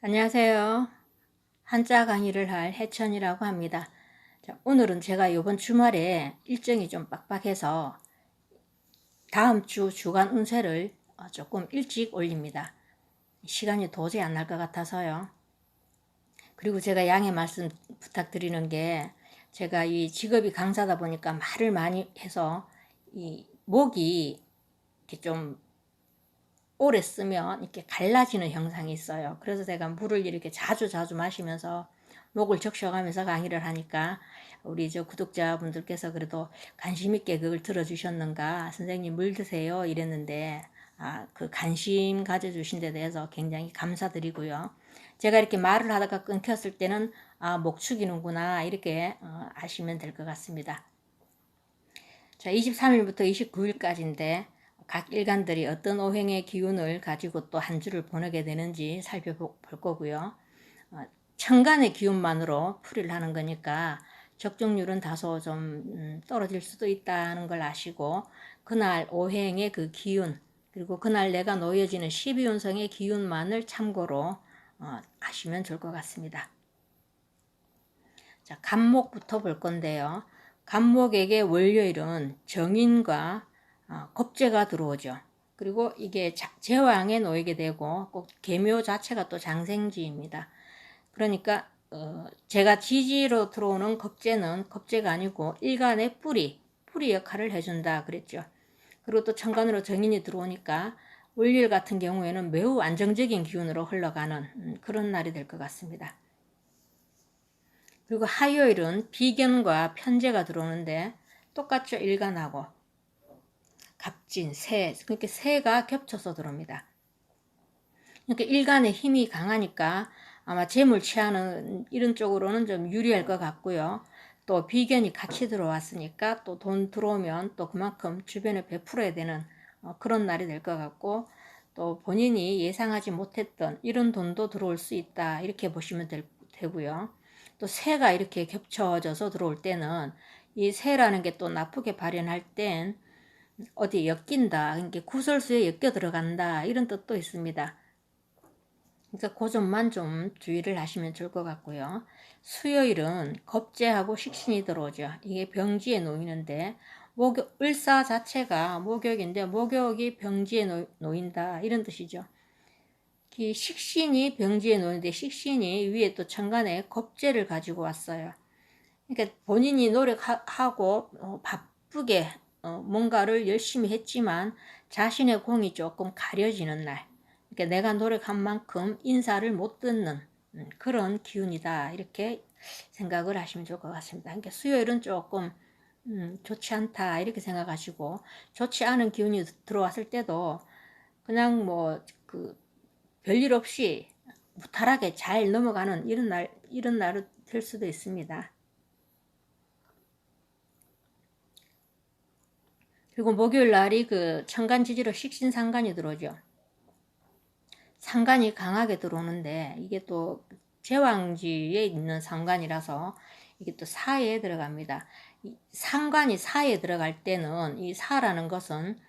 안녕하세요. 한자 강의를 할 해천이라고 합니다. 자, 오늘은 제가 이번 주말에 일정이 좀 빡빡해서 다음 주 주간 운세를 조금 일찍 올립니다. 시간이 도저히 안 날 것 같아서요. 그리고 제가 양해 말씀 부탁드리는 게, 제가 이 직업이 강사다 보니까 말을 많이 해서 이 목이 이렇게 좀 오래 쓰면 이렇게 갈라지는 현상이 있어요. 그래서 제가 물을 이렇게 자주 마시면서 목을 적셔가면서 강의를 하니까 우리 구독자분들께서 그래도 관심 있게 그걸 들어주셨는가, 선생님 물 드세요 이랬는데, 그 관심 가져주신 데 대해서 굉장히 감사드리고요. 제가 이렇게 말을 하다가 끊겼을 때는 목 축이는구나 이렇게 아시면 될 것 같습니다. 자, 23일부터 29일까지인데 각 일간들이 어떤 오행의 기운을 가지고 또 한 주를 보내게 되는지 살펴볼 거고요. 천간의 기운만으로 풀이를 하는 거니까 적중률은 다소 좀 떨어질 수도 있다는 걸 아시고, 그날 오행의 그 기운, 그리고 그날 내가 놓여지는 12운성의 기운만을 참고로 하시면 좋을 것 같습니다. 자, 간목부터 볼 건데요. 간목에게 월요일은 정인과 겁재가 들어오죠. 그리고 이게 제왕에 놓이게 되고, 꼭 계묘 자체가 또 장생지입니다. 그러니까 제가 지지로 들어오는 겁재는 겁재가 아니고 일간의 뿌리 역할을 해준다 그랬죠. 그리고 또 천간으로 정인이 들어오니까 월요일 같은 경우에는 매우 안정적인 기운으로 흘러가는 그런 날이 될 것 같습니다. 그리고 화요일은 비견과 편재가 들어오는데 똑같죠. 일간하고 갑진, 새, 그렇게 새가 겹쳐서 들어옵니다. 그러니까 일간의 힘이 강하니까 아마 재물 취하는 이런 쪽으로는 좀 유리할 것 같고요. 또 비견이 같이 들어왔으니까 또 돈 들어오면 또 그만큼 주변에 베풀어야 되는 그런 날이 될 것 같고, 또 본인이 예상하지 못했던 이런 돈도 들어올 수 있다 이렇게 보시면 되고요. 또 새가 이렇게 겹쳐져서 들어올 때는 이 새라는 게 또 나쁘게 발현할 땐 어디 엮인다, 그러니까 구설수에 엮여 들어간다 이런 뜻도 있습니다. 그러니까 그 점만 좀 주의를 하시면 좋을 것 같고요. 수요일은 겁재하고 식신이 들어오죠. 이게 병지에 놓이는데, 을사 자체가 목욕인데 목욕이 병지에 놓인다 이런 뜻이죠. 이 식신이 병지에 놓이는데 식신이 위에 또 천간에 겁재를 가지고 왔어요. 그러니까 본인이 노력하고 바쁘게 뭔가를 열심히 했지만 자신의 공이 조금 가려지는 날, 그러니까 내가 노력한 만큼 인사를 못 듣는 그런 기운이다 이렇게 생각을 하시면 좋을 것 같습니다. 그러니까 수요일은 조금 좋지 않다 이렇게 생각하시고, 좋지 않은 기운이 들어왔을 때도 그냥 별일 없이 무탈하게 잘 넘어가는 이런 날이 될 수도 있습니다. 그리고 목요일 날이 그 천간지지로 식신상간이 들어오죠. 상간이 강하게 들어오는데 이게 또 제왕지에 있는 상간이라서 이게 또 사에 들어갑니다. 상관이 사에 들어갈 때는 이 사라는 것은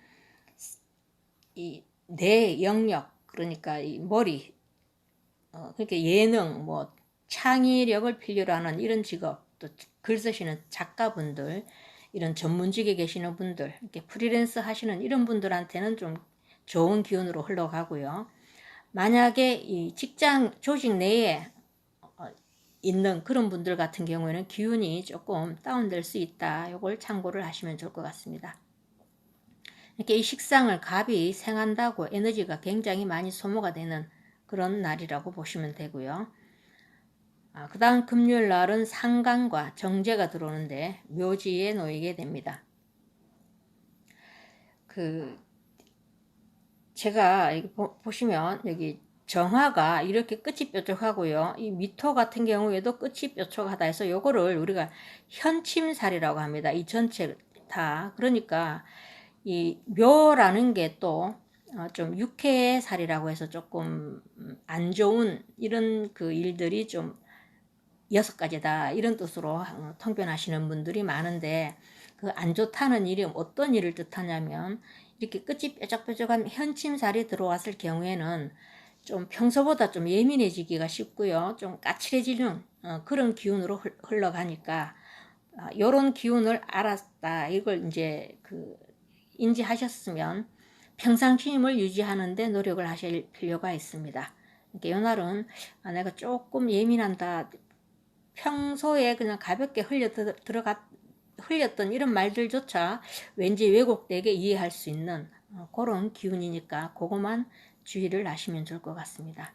이 내 영역, 그러니까 이 머리, 그러니까 예능, 창의력을 필요로 하는 이런 직업, 또 글 쓰시는 작가분들, 이런 전문직에 계시는 분들, 이렇게 프리랜서 하시는 이런 분들한테는 좀 좋은 기운으로 흘러가고요. 만약에 이 직장 조직 내에 있는 그런 분들 같은 경우에는 기운이 조금 다운될 수 있다. 이걸 참고를 하시면 좋을 것 같습니다. 이렇게 이 식상을 갑이 생한다고 에너지가 굉장히 많이 소모가 되는 그런 날이라고 보시면 되고요. 그 다음 금요일 날은 상간과 정제가 들어오는데 묘지에 놓이게 됩니다. 제가 보시면 여기 정화가 이렇게 끝이 뾰족하고요. 이 미토 같은 경우에도 끝이 뾰족하다 해서 요거를 우리가 현침살이라고 합니다. 이 전체 다. 그러니까 이 묘라는 게 또 좀 육해살이라고 해서 조금 안 좋은 이런 그 일들이 좀 6가지다 이런 뜻으로 통변하시는 분들이 많은데, 그 안 좋다는 일이 어떤 일을 뜻하냐면, 이렇게 끝이 뾰족뾰족한 현침살이 들어왔을 경우에는 좀 평소보다 좀 예민해지기가 쉽고요. 좀 까칠해지는 그런 기운으로 흘러가니까 요런 기운을 알았다. 이걸 이제 인지하셨으면 평상심을 유지하는데 노력을 하실 필요가 있습니다. 이렇게 요 날은 내가 조금 예민한다. 평소에 그냥 가볍게 흘렸던 이런 말들조차 왠지 왜곡되게 이해할 수 있는 그런 기운이니까 그것만 주의를 하시면 좋을 것 같습니다.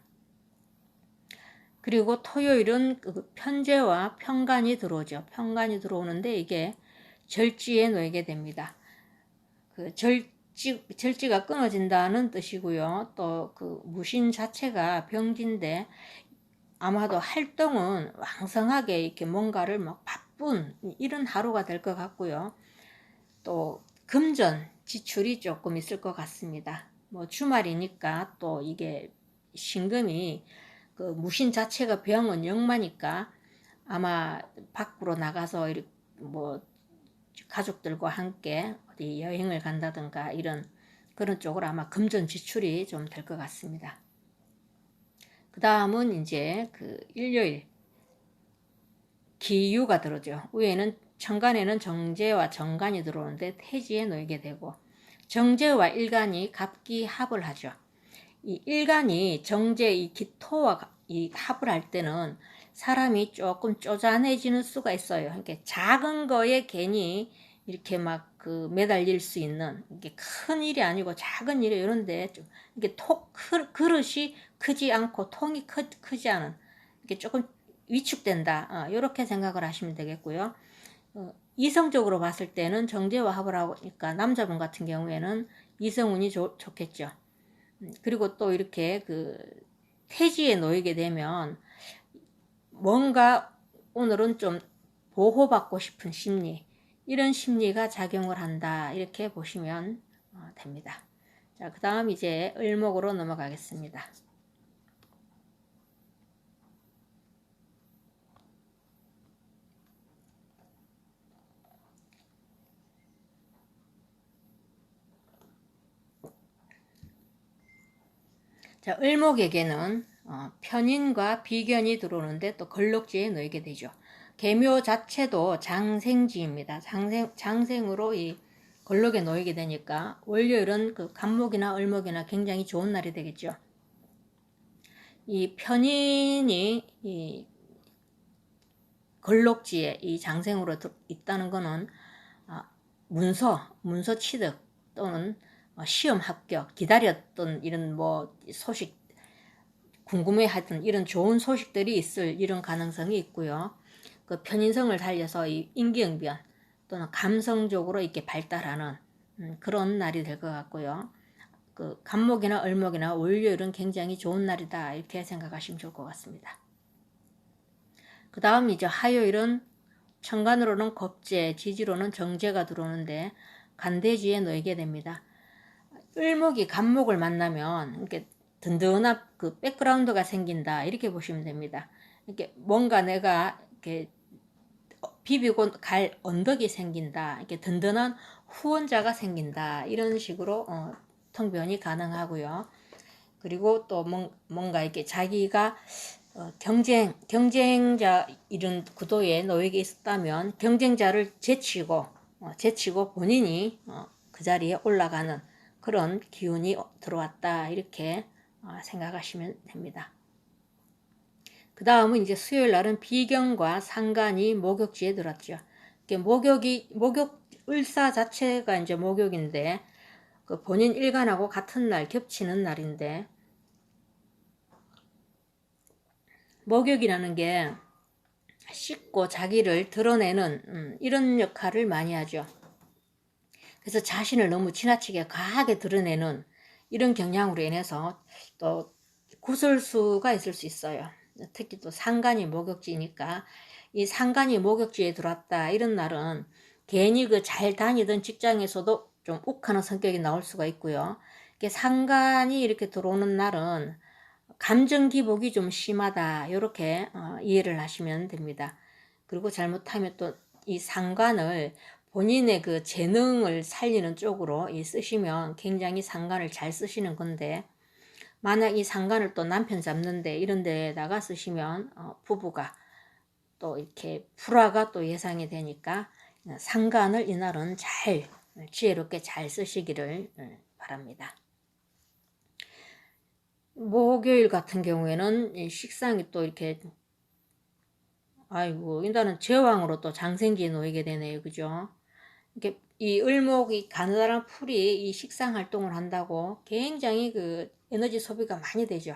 그리고 토요일은 편재와 편관이 들어오죠. 편관이 들어오는데 이게 절지에 놓이게 됩니다. 절지가 끊어진다는 뜻이고요. 또 무신 자체가 병진데 아마도 활동은 왕성하게 이렇게 뭔가를 막 바쁜 이런 하루가 될 것 같고요. 또 금전 지출이 조금 있을 것 같습니다. 뭐 주말이니까 또 이게 신금이 무신 자체가 병은 역마니까 아마 밖으로 나가서 이렇게 뭐 가족들과 함께 어디 여행을 간다든가 이런 그런 쪽으로 아마 금전 지출이 좀 될 것 같습니다. 그 다음은 이제 일요일 기유가 들어오죠. 위에는 천간에는 정제와 정간이 들어오는데 태지에 놓이게 되고 정제와 일간이 갑기합을 하죠. 이 일간이 정제 이 기토와 이 합을 할 때는 사람이 조금 쪼잔해지는 수가 있어요. 그러니까 작은 거에 괜히 이렇게 막 매달릴 수 있는 이게 큰 일이 아니고 작은 일이 이런데 좀 이게 그릇이 크지 않고 통이 크지 않은 이게 조금 위축된다. 이렇게 생각을 하시면 되겠고요. 이성적으로 봤을 때는 정제와 합을 하니까 남자분 같은 경우에는 이성운이 좋겠죠. 그리고 또 이렇게 태지에 놓이게 되면 뭔가 오늘은 좀 보호받고 싶은 심리 이런 심리가 작용을 한다 이렇게 보시면 됩니다. 자, 그 다음 이제 을목으로 넘어가겠습니다. 자, 을목에게는 편인과 비견이 들어오는데 또 걸럭지에 놓이게 되죠. 계묘 자체도 장생지입니다. 장생으로 이 걸럭에 놓이게 되니까 월요일은 간목이나 을목이나 굉장히 좋은 날이 되겠죠. 이 편인이 이 걸럭지에 이 장생으로 있다는 것은 문서 취득 또는 시험 합격, 기다렸던 이런 뭐 소식, 궁금해하던 이런 좋은 소식들이 있을 이런 가능성이 있고요. 편인성을 살려서 이 임기응변 또는 감성적으로 이렇게 발달하는 그런 날이 될 것 같고요. 간목이나 을목이나 월요일은 굉장히 좋은 날이다 이렇게 생각하시면 좋을 것 같습니다. 그 다음 이제 화요일은 천간으로는 겁재, 지지로는 정제가 들어오는데 간대지에 놓이게 됩니다. 을목이 간목을 만나면 이렇게 든든한 백그라운드가 생긴다 이렇게 보시면 됩니다. 이렇게 뭔가 내가 이렇게 비비고 갈 언덕이 생긴다, 이렇게 든든한 후원자가 생긴다 이런 식으로 통변이 가능하고요. 그리고 또 뭔가 이렇게 자기가 경쟁자 이런 구도에 놓이게 있었다면 경쟁자를 제치고 본인이 그 자리에 올라가는 그런 기운이 들어왔다 이렇게 생각하시면 됩니다. 그 다음은 이제 수요일 날은 비견과 상간이 목욕지에 들었죠. 목욕 을사 자체가 이제 목욕인데 본인 일간하고 같은 날 겹치는 날인데 목욕이라는 게 씻고 자기를 드러내는 이런 역할을 많이 하죠. 그래서 자신을 너무 지나치게 과하게 드러내는 이런 경향으로 인해서 또 구설수가 있을 수 있어요. 특히 또 상간이 목욕지니까 이 상간이 목욕지에 들어왔다 이런 날은 괜히 잘 다니던 직장에서도 좀 욱하는 성격이 나올 수가 있고요. 상간이 이렇게 들어오는 날은 감정 기복이 좀 심하다 이렇게 이해를 하시면 됩니다. 그리고 잘못하면 또 이 상관을 본인의 재능을 살리는 쪽으로 쓰시면 굉장히 상관을 잘 쓰시는 건데 만약 이 상간을 또 남편 잡는데 이런 데다가 쓰시면 부부가 또 이렇게 불화가 또 예상이 되니까 상간을 이날은 잘 지혜롭게 잘 쓰시기를 바랍니다. 목요일 같은 경우에는 식상이 또 이렇게 아이고 일단은 제왕으로 또 장생지에 놓이게 되네요. 그죠? 이렇게 이 을목이 가느다란 풀이 이 식상 활동을 한다고 굉장히 그 에너지 소비가 많이 되죠.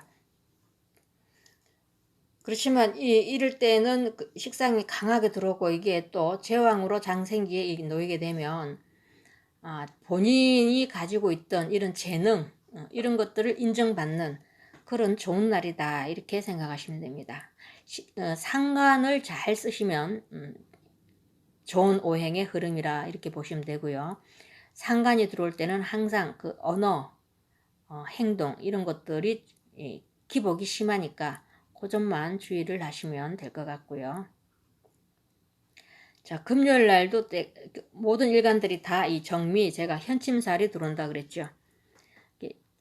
그렇지만 이럴 때는 그 식상이 강하게 들어오고 이게 또 제왕으로 장생지에 놓이게 되면 본인이 가지고 있던 이런 재능 이런 것들을 인정받는 그런 좋은 날이다 이렇게 생각하시면 됩니다. 상관을 잘 쓰시면 좋은 오행의 흐름이라 이렇게 보시면 되고요. 상관이 들어올 때는 항상 그 언어, 행동 이런 것들이 기복이 심하니까 그 점만 주의를 하시면 될 것 같고요. 자, 금요일 날도 모든 일간들이 다 이 정미, 제가 현침살이 들어온다 그랬죠.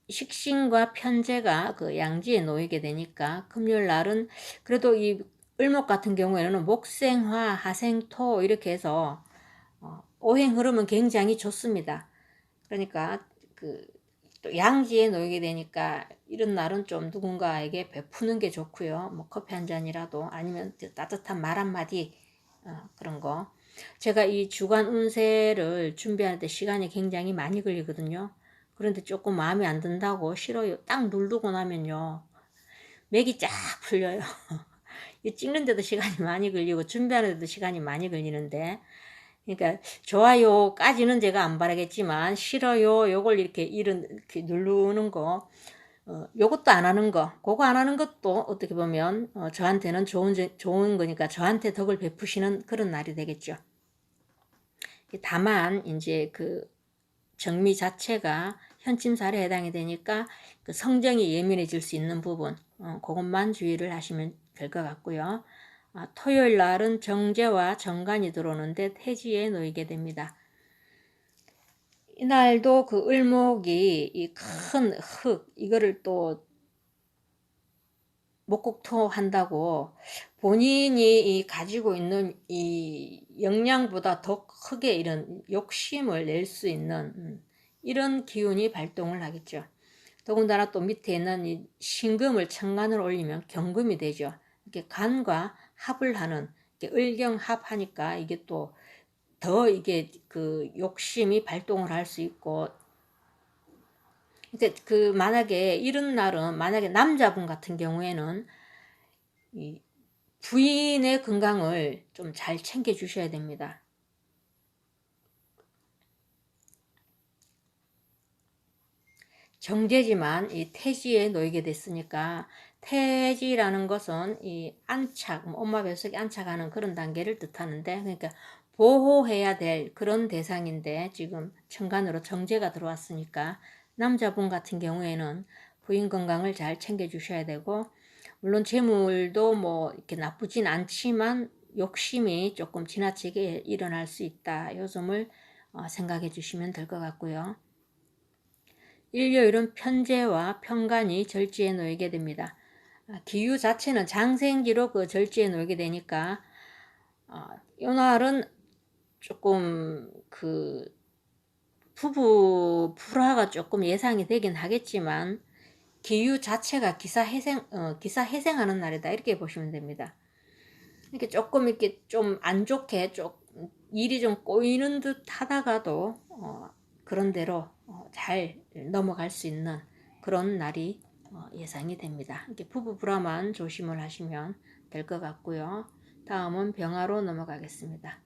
식신과 편제가 그 양지에 놓이게 되니까 금요일 날은 그래도 이 을목 같은 경우에는 목생화, 하생토 이렇게 해서 오행 흐름은 굉장히 좋습니다. 그러니까 또 양지에 놓이게 되니까 이런 날은 좀 누군가에게 베푸는 게 좋고요. 뭐 커피 한 잔이라도 아니면 따뜻한 말 한마디 그런 거. 제가 이 주간 운세를 준비할 때 시간이 굉장히 많이 걸리거든요. 그런데 조금 마음에 안 든다고 싫어요. 딱 누르고 나면요. 맥이 쫙 풀려요. 찍는데도 시간이 많이 걸리고 준비하는데도 시간이 많이 걸리는데 그러니까 좋아요까지는 제가 안 바라겠지만 싫어요 요걸 이렇게 누르는 거 요것도 안 하는 거 그거 안 하는 것도 어떻게 보면 저한테는 좋은 거니까 저한테 덕을 베푸시는 그런 날이 되겠죠. 다만 이제 그 정미 자체가 현침살에 해당이 되니까 그 성정이 예민해질 수 있는 부분 그것만 주의를 하시면 될 것 같고요. 토요일 날은 정제와 정관이 들어오는데 태지에 놓이게 됩니다. 이날도 그 을목이 이 큰 흙 이거를 또 목국토 한다고 본인이 가지고 있는 이 역량보다 더 크게 이런 욕심을 낼 수 있는 이런 기운이 발동을 하겠죠. 더군다나 또 밑에 있는 이 신금을 천간을 올리면 경금이 되죠. 이렇게 간과 합을 하는 을경합하니까 이게 또 더 이게 그 욕심이 발동을 할 수 있고 이제 그 만약에 이런 날은 만약에 남자분 같은 경우에는 이 부인의 건강을 좀 잘 챙겨 주셔야 됩니다. 정제지만 이 태지에 놓이게 됐으니까 태지라는 것은 이 안착, 엄마 뱃속에 안착하는 그런 단계를 뜻하는데 그러니까 보호해야 될 그런 대상인데 지금 천간으로 정제가 들어왔으니까 남자분 같은 경우에는 부인 건강을 잘 챙겨 주셔야 되고 물론 재물도 뭐 이렇게 나쁘진 않지만 욕심이 조금 지나치게 일어날 수 있다. 이 점을 생각해 주시면 될 것 같고요. 일요일은 편제와 편간이 절지에 놓이게 됩니다. 기유 자체는 장생기로 그 절지에 놓이게 되니까 이 날은 조금 그 부부 불화가 조금 예상이 되긴 하겠지만 기유 자체가 기사회생하는 날이다 이렇게 보시면 됩니다. 이렇게 조금 이렇게 좀 안 좋게 일이 좀 꼬이는 듯 하다가도 그런 대로 잘 넘어갈 수 있는 그런 날이 예상이 됩니다. 이렇게 부부 불화만 조심을 하시면 될 것 같고요. 다음은 병화로 넘어가겠습니다.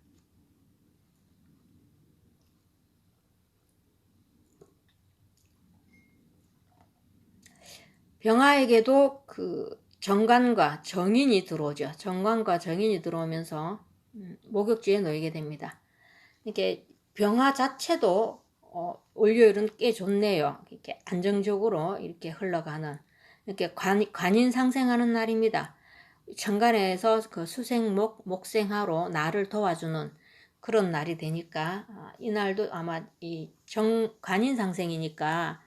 병화에게도 그 정관과 정인이 들어오죠. 정관과 정인이 들어오면서 목욕지에 놓이게 됩니다. 이렇게 병화 자체도 월요일은 꽤 좋네요. 이렇게 안정적으로 이렇게 흘러가는 이렇게 관인 상생하는 날입니다. 천간에서 그 수생목, 목생화로 나를 도와주는 그런 날이 되니까 이날도 아마 이 관인 상생이니까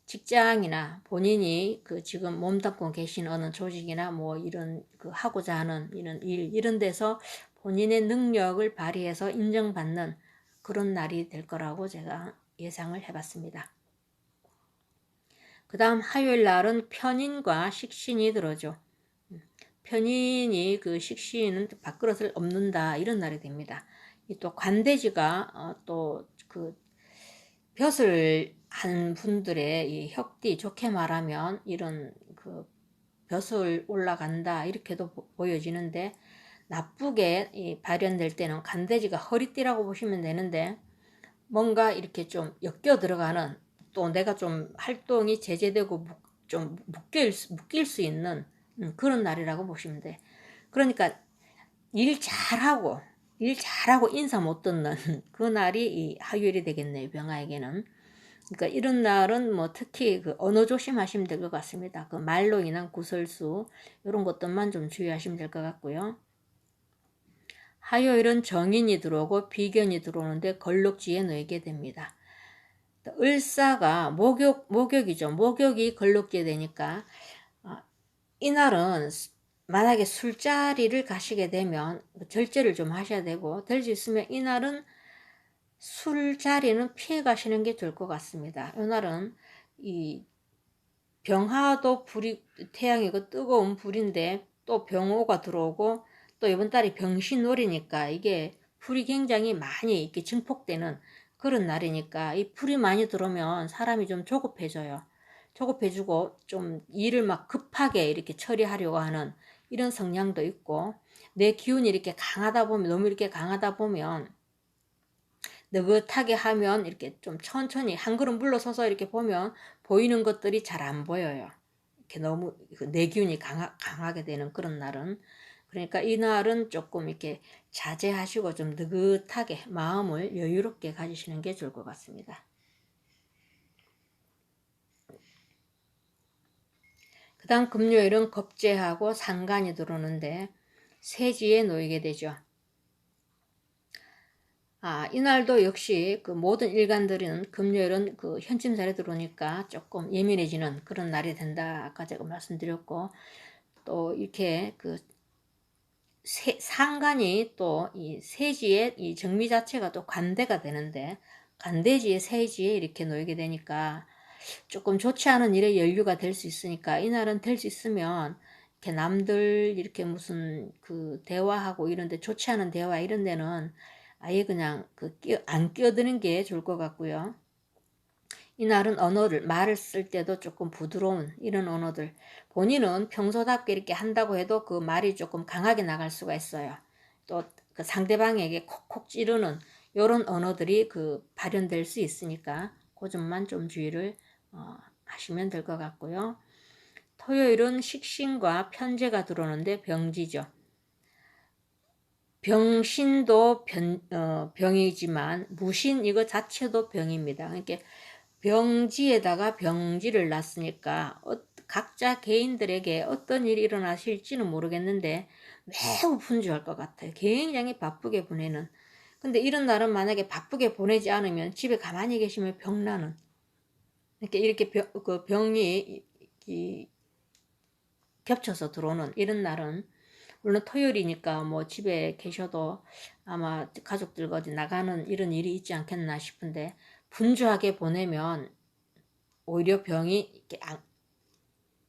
직장이나 본인이 그 지금 몸담고 계신 어느 조직이나 뭐 이런 그 하고자 하는 이런 일, 이런 데서 본인의 능력을 발휘해서 인정받는 그런 날이 될 거라고 제가 예상을 해봤습니다. 그 다음 화요일 날은 편인과 식신이 들어오죠. 편인이 그 식신은 밥그릇을 엎는다 이런 날이 됩니다. 또 관대지가 또 그 벼슬 한 분들의 이 혁띠, 좋게 말하면 이런 그 벼슬 올라간다 이렇게도 보여지는데, 나쁘게 발현될 때는 간대지가 허리띠라고 보시면 되는데, 뭔가 이렇게 좀 엮여 들어가는, 또 내가 좀 활동이 제재되고 좀 묶일 수 있는 그런 날이라고 보시면 돼. 그러니까 일 잘하고 인사 못 듣는 그 날이 이 화요일이 되겠네요, 병화에게는. 그러니까 이런 날은 뭐 특히 그 언어 조심하시면 될 것 같습니다. 그 말로 인한 구설수 이런 것들만 좀 주의하시면 될 것 같고요. 화요일은 정인이 들어오고 비견이 들어오는데 걸록지에 놓이게 됩니다. 을사가 목욕이죠. 목욕이 걸록지에 되니까 이날은 만약에 술자리를 가시게 되면 절제를 좀 하셔야 되고, 될 수 있으면 이날은 술자리는 피해 가시는 게 좋을 것 같습니다. 이날은 이 병화도 불이 태양이고 뜨거운 불인데 또 병호가 들어오고, 또 이번 달이 병신월이니까 이게 불이 굉장히 많이 이렇게 증폭되는 그런 날이니까, 이 불이 많이 들어오면 사람이 좀 조급해져요. 조급해지고 좀 일을 막 급하게 이렇게 처리하려고 하는 이런 성향도 있고, 내 기운이 이렇게 강하다 보면, 너무 이렇게 강하다 보면 느긋하게 하면 이렇게 좀 천천히 한 걸음 물러서서 이렇게 보면 보이는 것들이 잘 안 보여요. 이렇게 너무 내 기운이 강하게 되는 그런 날은. 그러니까 이 날은 조금 이렇게 자제하시고 좀 느긋하게 마음을 여유롭게 가지시는 게 좋을 것 같습니다. 그 다음 금요일은 겁재하고 상간이 들어오는데 세지에 놓이게 되죠. 이날도 역시 그 모든 일간들은 금요일은 그 현침살에 들어오니까 조금 예민해지는 그런 날이 된다. 아까 제가 말씀드렸고, 또 이렇게 그 상간이 또 이 세지의 이 정미 자체가 또 관대가 되는데, 관대지의 세지에 이렇게 놓이게 되니까 조금 좋지 않은 일에 연류가 될 수 있으니까, 이날은 될 수 있으면 이렇게 남들 이렇게 무슨 그 대화하고 이런데 좋지 않은 대화 이런 데는 아예 그냥 안 끼어드는 게 좋을 것 같고요. 이날은 말을 쓸 때도 조금 부드러운 이런 언어들, 본인은 평소답게 이렇게 한다고 해도 그 말이 조금 강하게 나갈 수가 있어요. 또 그 상대방에게 콕콕 찌르는 이런 언어들이 그 발현될 수 있으니까 그 점만 좀 주의를 하시면 될 것 같고요. 토요일은 식신과 편제가 들어오는데 병지죠. 병신도 병이지만 무신 이거 자체도 병입니다. 그러니까 병지에다가 병지를 놨으니까 각자 개인들에게 어떤 일이 일어나실지는 모르겠는데 매우 분주할 것 같아요. 굉장히 바쁘게 보내는. 근데 이런 날은 만약에 바쁘게 보내지 않으면 집에 가만히 계시면 병나는, 이렇게 그 병이 겹쳐서 들어오는 이런 날은, 물론 토요일이니까 뭐 집에 계셔도 아마 가족들과 어디 나가는 이런 일이 있지 않겠나 싶은데, 분주하게 보내면 오히려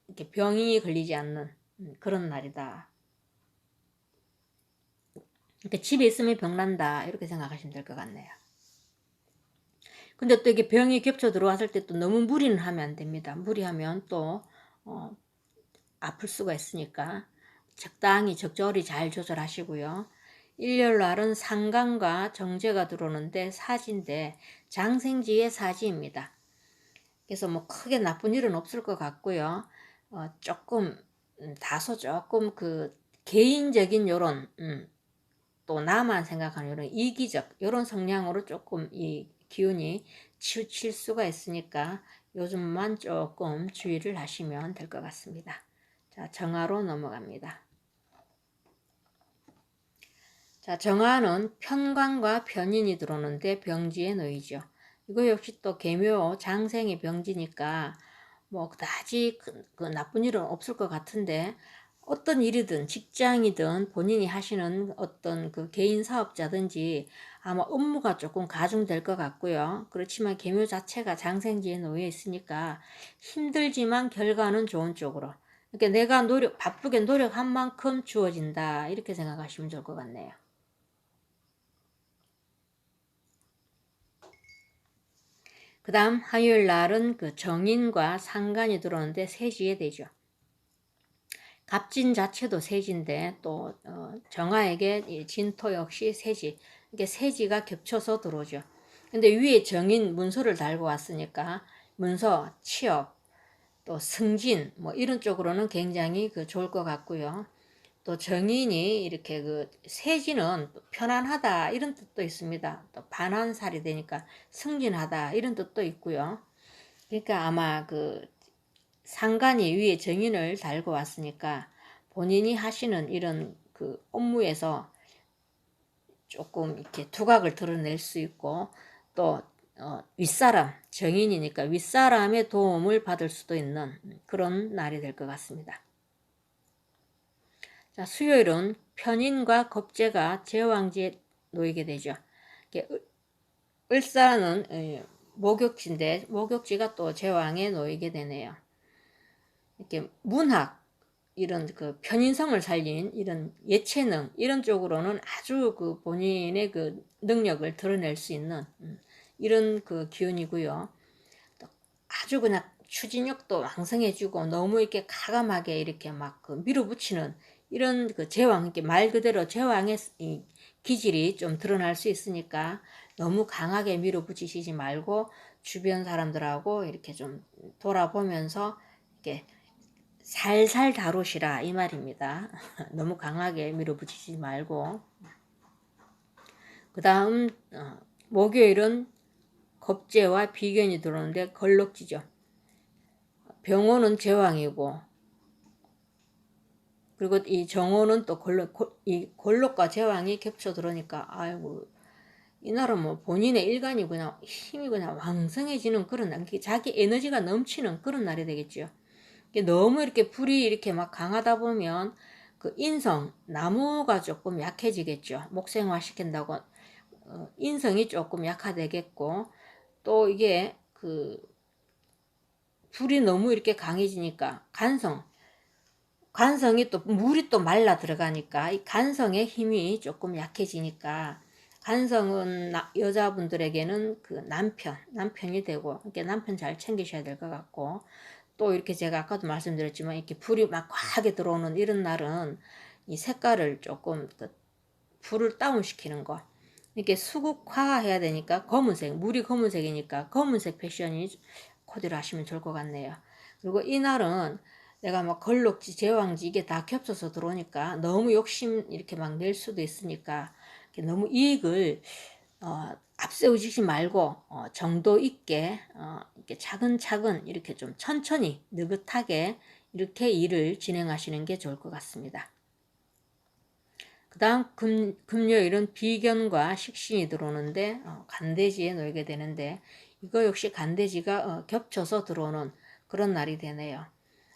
이렇게 병이 걸리지 않는 그런 날이다. 그러니까 집에 있으면 병난다 이렇게 생각하시면 될 것 같네요. 근데 또 이게 병이 겹쳐 들어왔을 때 또 너무 무리는 하면 안 됩니다. 무리하면 또 아플 수가 있으니까 적절히 잘 조절하시고요. 일요일 날은 상간과 정제가 들어오는데 사지인데 장생지의 사지입니다. 그래서 뭐 크게 나쁜 일은 없을 것 같고요. 조금 다소 조금 그 개인적인 요런 또 나만 생각하는 요런 이기적 요런 성향으로 조금 이 기운이 치우칠 수가 있으니까 요즘만 조금 주의를 하시면 될 것 같습니다. 자, 정화로 넘어갑니다. 자, 정화는 편관과 편인이 들어오는데 병지에 놓이죠. 이거 역시 또 계묘 장생의 병지니까 뭐 그다지 그 나쁜 일은 없을 것 같은데, 어떤 일이든 직장이든 본인이 하시는 어떤 그 개인 사업자든지 아마 업무가 조금 가중될 것 같고요. 그렇지만 계묘 자체가 장생지에 놓여 있으니까 힘들지만 결과는 좋은 쪽으로, 그러니까 내가 바쁘게 노력한 만큼 주어진다, 이렇게 생각하시면 좋을 것 같네요. 그 다음 화요일 날은 그 정인과 상간이 들어오는데 세지에 되죠. 갑진 자체도 세지인데 또 정화에게 진토 역시 세지, 이게 세지가 겹쳐서 들어오죠. 근데 위에 정인 문서를 달고 왔으니까 문서, 취업, 또 승진 뭐 이런 쪽으로는 굉장히 그 좋을 것 같고요. 또 정인이 이렇게 그 세지는 편안하다 이런 뜻도 있습니다. 또 반환살이 되니까 승진하다 이런 뜻도 있고요. 그러니까 아마 그 상간이 위에 정인을 달고 왔으니까 본인이 하시는 이런 그 업무에서 조금 이렇게 두각을 드러낼 수 있고, 또 윗사람, 정인이니까 윗사람의 도움을 받을 수도 있는 그런 날이 될 것 같습니다. 자, 수요일은 편인과 겁재가 제왕지에 놓이게 되죠. 을사는 목욕지인데 목욕지가 또 제왕에 놓이게 되네요. 이렇게 문학, 이런 그 편인성을 살린 이런 예체능 이런 쪽으로는 아주 그 본인의 그 능력을 드러낼 수 있는 이런 그 기운이고요. 또 아주 그냥 추진력도 왕성해지고 너무 이렇게 가감하게 이렇게 막 그 밀어붙이는 이런 그 제왕, 이렇게 말 그대로 제왕의 이 기질이 좀 드러날 수 있으니까 너무 강하게 밀어붙이시지 말고 주변 사람들하고 이렇게 좀 돌아보면서 이렇게 살살 다루시라 이 말입니다. 너무 강하게 밀어붙이지 말고. 그 다음 목요일은 겁재와 비견이 들어오는데 걸럭지죠. 병호는 제왕이고, 그리고 이 정호는 또 이 걸럭과 제왕이 겹쳐 들어오니까 아이고, 이날은 뭐 본인의 일간이 그냥 힘이 그냥 왕성해지는 그런 날, 자기 에너지가 넘치는 그런 날이 되겠죠. 너무 이렇게 불이 이렇게 막 강하다 보면 그 인성, 나무가 조금 약해지겠죠. 목생화 시킨다고 인성이 조금 약화되겠고, 또 이게 그 불이 너무 이렇게 강해지니까 간성이 또 물이 또 말라 들어가니까 이 간성의 힘이 조금 약해지니까, 간성은 여자분들에게는 그 남편이 되고, 이렇게 남편 잘 챙기셔야 될 것 같고, 또 이렇게 제가 아까도 말씀드렸지만 이렇게 불이 막 과하게 들어오는 이런 날은 이 색깔을 조금 불을 다운시키는 거, 이렇게 수국화해야 되니까 검은색, 물이 검은색이니까 검은색 패션이 코디를 하시면 좋을 것 같네요. 그리고 이날은 내가 막 걸럭지, 제왕지 이게 다 겹쳐서 들어오니까 너무 욕심 이렇게 막 낼 수도 있으니까 너무 이익을 앞세우시지 말고 정도 있게 이렇게 차근차근 이렇게 좀 천천히 느긋하게 이렇게 일을 진행하시는 게 좋을 것 같습니다. 그 다음 금요일은 비견과 식신이 들어오는데 간대지에 놓이게 되는데, 이거 역시 간대지가 겹쳐서 들어오는 그런 날이 되네요.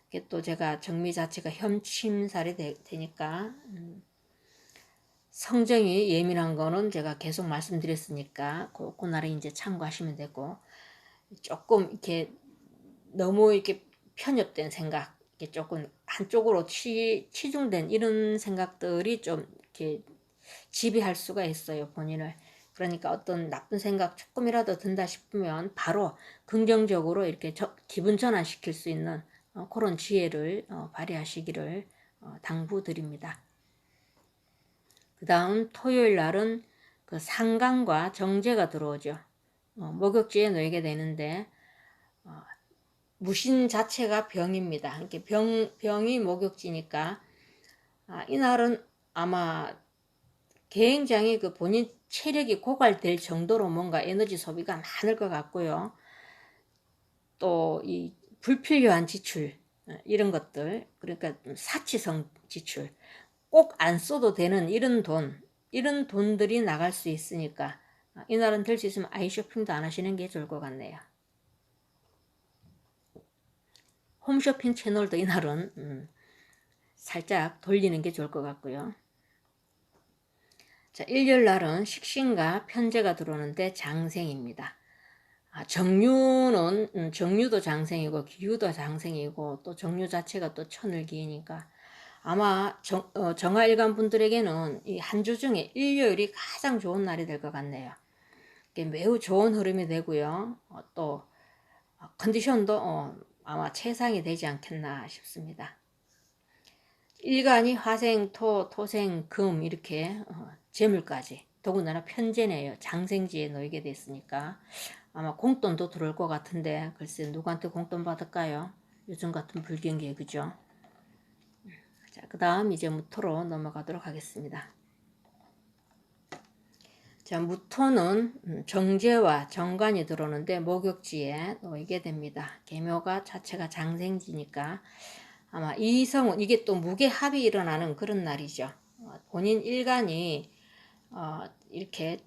이게 또 제가 정미 자체가 현침살이 되니까 성정이 예민한 거는 제가 계속 말씀드렸으니까 그날에 이제 참고하시면 되고, 조금 이렇게 너무 이렇게 편협된 생각, 이렇게 조금 한쪽으로 치중된 이런 생각들이 좀 이렇게 지배할 수가 있어요, 본인을. 그러니까 어떤 나쁜 생각 조금이라도 든다 싶으면 바로 긍정적으로 이렇게 기분 전환시킬 수 있는 그런 지혜를 발휘하시기를 당부드립니다. 그 다음 토요일 날은 그 상간과 정제가 들어오죠. 목욕지에 놓이게 되는데 무신 자체가 병입니다. 이렇게 병이 목욕지니까 이날은 아마 굉장히 그 본인 체력이 고갈될 정도로 뭔가 에너지 소비가 많을 것 같고요. 또 이 불필요한 지출 이런 것들, 그러니까 사치성 지출, 꼭 안 써도 되는 이런 돈들이 나갈 수 있으니까 이날은 될 수 있으면 아이 쇼핑도 안 하시는 게 좋을 것 같네요. 홈쇼핑 채널도 이날은 살짝 돌리는 게 좋을 것 같고요. 자, 일요일 날은 식신과 편제가 들어오는데 장생입니다. 정유는 정유도 장생이고 기유도 장생이고 또 정유 자체가 또 천을 기이니까 아마 정화일간 분들에게는 이 한 주 중에 일요일이 가장 좋은 날이 될 것 같네요. 이게 매우 좋은 흐름이 되고요. 또 컨디션도 아마 최상이 되지 않겠나 싶습니다. 일간이 화생, 토, 토생, 금 이렇게 재물까지 더군다나 편제네요. 장생지에 놓이게 됐으니까 아마 공돈도 들어올 것 같은데 글쎄 누구한테 공돈 받을까요? 요즘 같은 불경기에 그죠? 자, 그 다음 이제 무토로 넘어가도록 하겠습니다. 자, 무토는 정제와 정관이 들어오는데 목욕지에 놓이게 됩니다. 계묘가 자체가 장생지니까 아마 이성은 이게 또 무게합이 일어나는 그런 날이죠. 본인 일간이 이렇게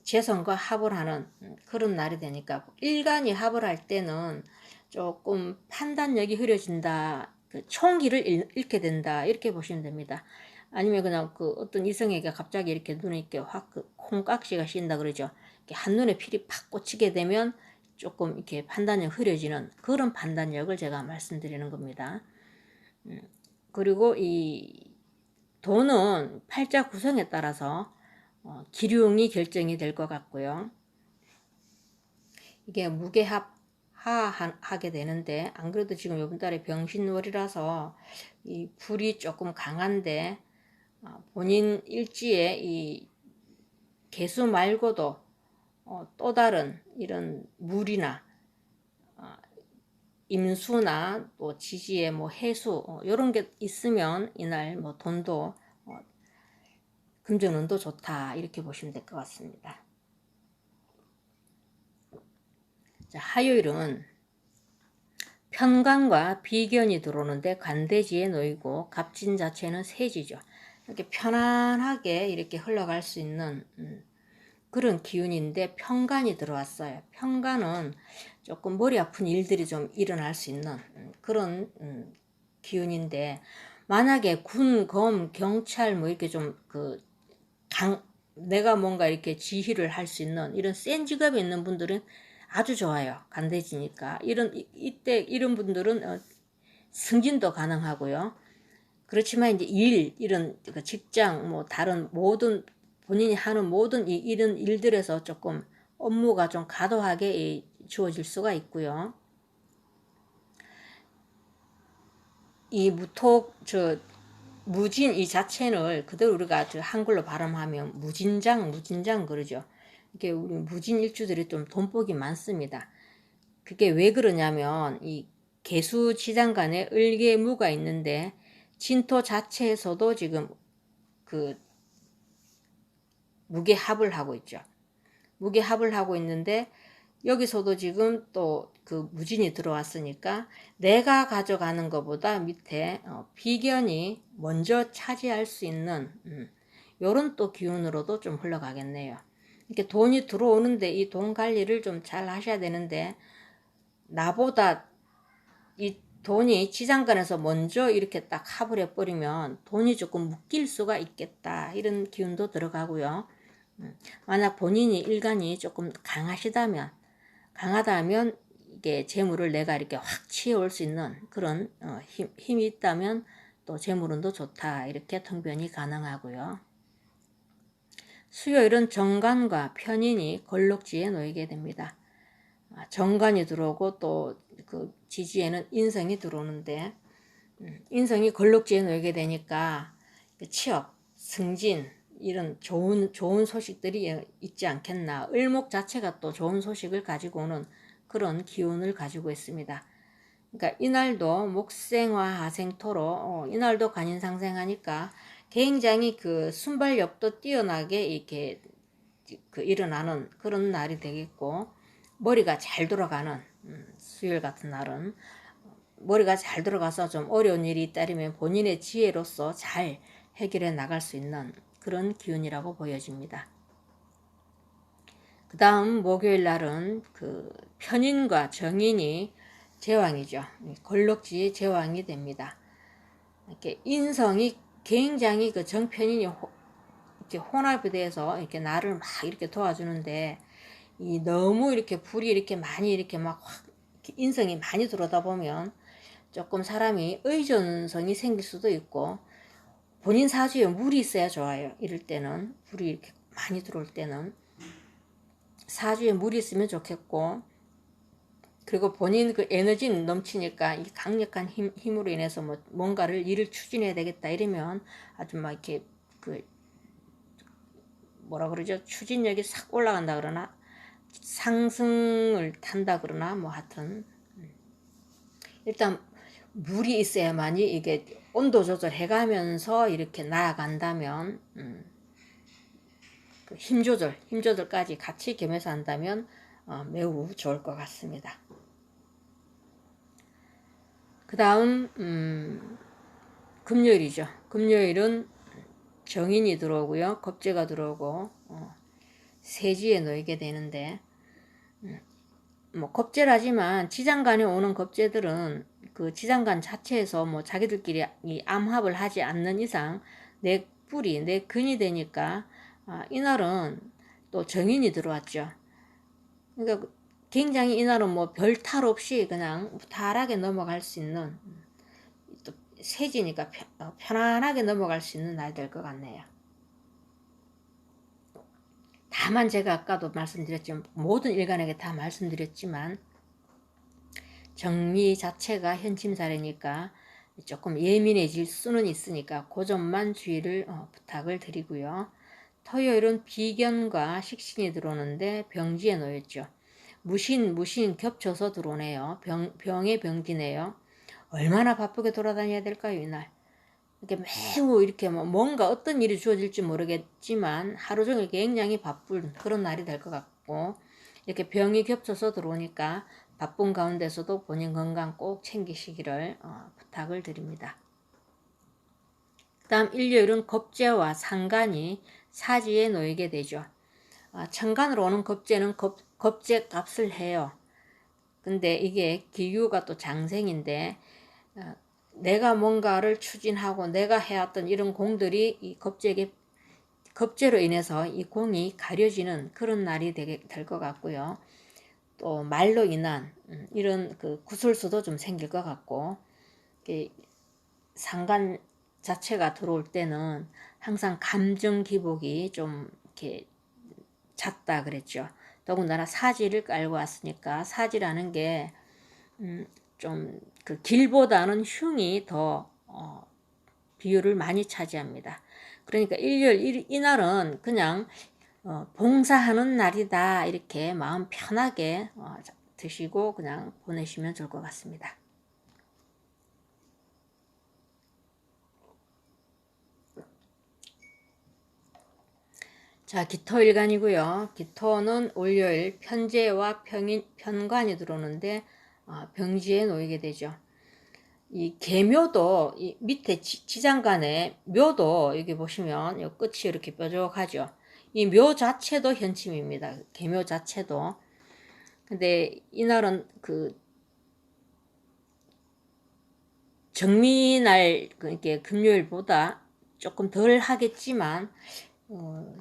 재성과 합을 하는 그런 날이 되니까 일간이 합을 할 때는 조금 판단력이 흐려진다. 그 총기를 잃게 된다. 이렇게 보시면 됩니다. 아니면 그냥 그 어떤 이성에게 갑자기 이렇게 눈에 이렇게 확 그 콩깍지가 씌인다 그러죠. 이렇게 한눈에 필이 팍 꽂히게 되면 조금 이렇게 판단력 흐려지는 그런 판단력을 제가 말씀드리는 겁니다. 그리고 이 돈은 팔자 구성에 따라서 기륭이 결정이 될 것 같고요. 이게 무게합 하게 되는데 안 그래도 지금 이번 달에 병신월이라서 이 불이 조금 강한데 본인 일지에 이 개수 말고도 또 다른 이런 물이나 임수나 또 지지에 뭐 해수 이런 게 있으면 이날 뭐 돈도 금전운도 좋다 이렇게 보시면 될 것 같습니다. 자, 화요일은 편관과 비견이 들어오는데 관대지에 놓이고 갑진 자체는 세지죠. 이렇게 편안하게 이렇게 흘러갈 수 있는 그런 기운인데 편관이 들어왔어요. 편관은 조금 머리 아픈 일들이 좀 일어날 수 있는 그런 기운인데 만약에 군, 검, 경찰 뭐 이렇게 좀 내가 뭔가 이렇게 지휘를 할 수 있는 이런 센 직업에 있는 분들은 아주 좋아요. 간대지니까 이때 이런 분들은 승진도 가능하고요. 그렇지만 이제 이런 직장 뭐 다른 모든 본인이 하는 모든 이런 일들에서 조금 업무가 좀 과도하게 주어질 수가 있고요. 이 무진 이 자체를 그대로 우리가 한글로 발음하면 무진장 그러죠. 이게 우리 무진 일주들이 좀 돈복이 많습니다. 그게 왜 그러냐면 이 개수지장간에 을개무가 있는데 진토 자체에서도 지금 그 무게합을 하고 있죠. 무게합을 하고 있는데 여기서도 지금 또 그 무진이 들어왔으니까 내가 가져가는 것보다 밑에 비견이 먼저 차지할 수 있는 요런 또 기운으로도 좀 흘러가겠네요. 이렇게 돈이 들어오는데 이 돈 관리를 좀 잘 하셔야 되는데 나보다 이 돈이 지장간에서 먼저 이렇게 딱 합을 해버리면 돈이 조금 묶일 수가 있겠다 이런 기운도 들어가고요. 만약 본인이 일간이 조금 강하다면 이게 재물을 내가 이렇게 확 취해올 수 있는 그런 힘이 있다면 또 재물운도 좋다 이렇게 통변이 가능하고요. 수요일은 정관과 편인이 걸록지에 놓이게 됩니다. 정관이 들어오고 또 그 지지에는 인성이 들어오는데 인성이 걸록지에 놓이게 되니까 취업, 승진 이런 좋은 소식들이 있지 않겠나. 을목 자체가 또 좋은 소식을 가지고 오는 그런 기운을 가지고 있습니다. 그러니까 이날도 목생화 하생토로 이날도 관인상생하니까 굉장히 그 순발력도 뛰어나게 이렇게 일어나는 그런 날이 되겠고 머리가 잘 돌아가는 수요일 같은 날은 머리가 잘 들어가서 좀 어려운 일이 있다면 본인의 지혜로서 잘 해결해 나갈 수 있는 그런 기운이라고 보여집니다. 그 다음 목요일 날은 그 편인과 정인이 제왕이죠. 걸럭지의 제왕이 됩니다. 이렇게 인성이 굉장히 그 정편인이 이렇게 혼합이 돼서 이렇게 나를 막 이렇게 도와주는데, 이 너무 이렇게 불이 이렇게 많이 이렇게 막 확 인성이 많이 들어오다 보면 조금 사람이 의존성이 생길 수도 있고, 본인 사주에 물이 있어야 좋아요. 이럴 때는 불이 이렇게 많이 들어올 때는 사주에 물이 있으면 좋겠고, 그리고 본인 그 에너지는 넘치니까 이 강력한 힘으로 인해서 뭐 뭔가를 일을 추진해야 되겠다 이러면 아주 막 이렇게 그 뭐라 그러죠? 추진력이 싹 올라간다 그러나 상승을 탄다 그러나 뭐 하여튼 일단 물이 있어야만이 이게 온도 조절해 가면서 이렇게 나아간다면 그 힘 조절까지 같이 겸해서 한다면 매우 좋을 것 같습니다. 그 다음 금요일이죠. 금요일은 정인이 들어오고요. 겁재가 들어오고 세지에 놓이게 되는데, 뭐 겁재라지만 지장간에 오는 겁재들은 그 지장간 자체에서 뭐 자기들끼리 이 암합을 하지 않는 이상 내 뿔이 내 근이 되니까 이날은 또 정인이 들어왔죠. 그러니까 굉장히 이날은 뭐 별 탈 없이 그냥 무탈하게 넘어갈 수 있는, 또 세지니까 편안하게 넘어갈 수 있는 날 될 것 같네요. 다만 제가 아까도 말씀드렸지만, 모든 일간에게 다 말씀드렸지만 정미 자체가 현침살이니까 조금 예민해질 수는 있으니까 그 점만 주의를 부탁을 드리고요. 토요일은 비견과 식신이 들어오는데 병지에 놓였죠. 무신 겹쳐서 들어오네요. 병의 병지네요. 얼마나 바쁘게 돌아다녀야 될까요, 이날? 이렇게 매우 이렇게 뭐 뭔가 어떤 일이 주어질지 모르겠지만 하루 종일 굉장히 바쁜 그런 날이 될 것 같고, 이렇게 병이 겹쳐서 들어오니까 바쁜 가운데서도 본인 건강 꼭 챙기시기를 부탁을 드립니다. 그 다음 일요일은 겁재와 상간이 사지에 놓이게 되죠. 천간으로 오는 겁재는 겁재 값을 해요. 근데 이게 기유가 또 장생인데 내가 뭔가를 추진하고 내가 해왔던 이런 공들이 이 겁재로 인해서 이 공이 가려지는 그런 날이 될 것 같고요. 또 말로 인한 이런 그 구설수도 좀 생길 것 같고, 상간 자체가 들어올 때는 항상 감정 기복이 좀 이렇게 잦다 그랬죠. 더군다나 사지를 깔고 왔으니까 사지라는 게 좀 그 길보다는 흉이 더 비율을 많이 차지합니다. 그러니까 일요일 이날은 그냥 봉사하는 날이다 이렇게 마음 편하게 드시고 그냥 보내시면 좋을 것 같습니다. 자, 기토일간이고요. 기토는 월요일 편재와 편관이 들어오는데 병지에 놓이게 되죠. 이 개묘도 이 밑에 지장간에 묘도 여기 보시면 이 끝이 이렇게 뾰족하죠. 이 묘 자체도 현침입니다. 개묘 자체도. 근데 이날은 그 정미날 그러니까 금요일보다 조금 덜 하겠지만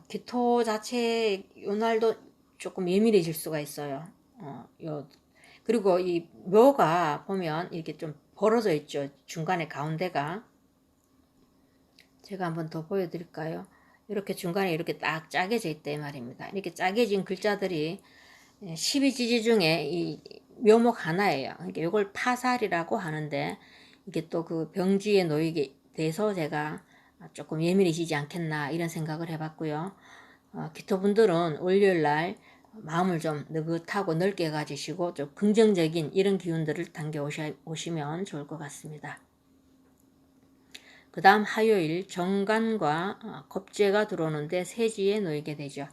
기토 자체 요 날도 조금 예민해질 수가 있어요. 그리고 이 묘가 보면 이렇게 좀 벌어져 있죠. 중간에 가운데가. 제가 한번 더 보여드릴까요? 이렇게 중간에 이렇게 딱 짜게져 있다 이 말입니다. 이렇게 짜게진 글자들이 12지지 중에 이 묘목 하나예요. 그러니까 이걸 파살이라고 하는데, 이게 또 그 병지에 놓이게 돼서 제가 조금 예민해지지 않겠나 이런 생각을 해봤고요. 기토분들은 월요일날 마음을 좀 느긋하고 넓게 가지시고 좀 긍정적인 이런 기운들을 당겨 오시면 좋을 것 같습니다. 그 다음 화요일 정관과 겁재가 들어오는데 세지에 놓이게 되죠.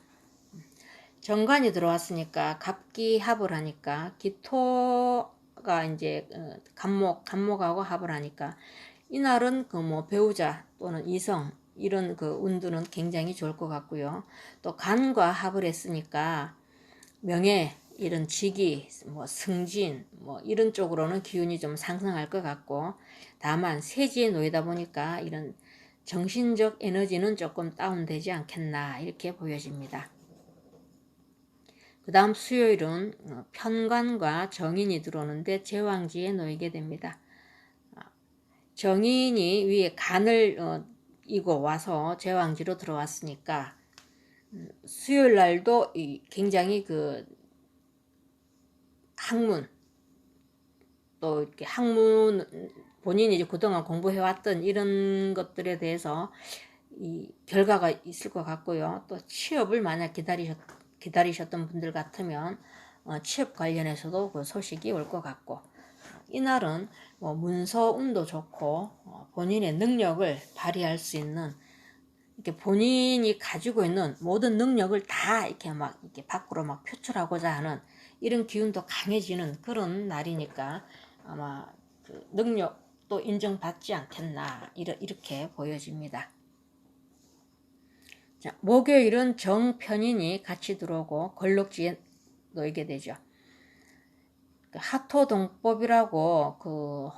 정관이 들어왔으니까 갑기합을 하니까 기토가 이제 간목하고 합을 하니까 이날은 그 뭐 배우자 또는 이성 이런 그 운들은 굉장히 좋을 것 같고요. 또 간과 합을 했으니까 명예 이런 직위, 뭐 승진, 뭐 이런 쪽으로는 기운이 좀 상승할 것 같고, 다만 세지에 놓이다 보니까 이런 정신적 에너지는 조금 다운되지 않겠나 이렇게 보여집니다. 그 다음 수요일은 편관과 정인이 들어오는데 제왕지에 놓이게 됩니다. 정인이 위에 간을 이고 와서 제왕지로 들어왔으니까 수요일 날도 굉장히 그 학문, 또 이렇게 학문, 본인이 이제 그동안 공부해왔던 이런 것들에 대해서 이 결과가 있을 것 같고요. 또 취업을 만약 기다리셨던 분들 같으면 취업 관련해서도 그 소식이 올 것 같고, 이날은 뭐 문서 운도 좋고 본인의 능력을 발휘할 수 있는, 이렇게 본인이 가지고 있는 모든 능력을 다 이렇게 막 이렇게 밖으로 막 표출하고자 하는 이런 기운도 강해지는 그런 날이니까 아마 그 능력도 인정받지 않겠나 이렇게 보여집니다. 자, 목요일은 정편인이 같이 들어오고 걸럭지에 놓이게 되죠. 하토동법이라고 그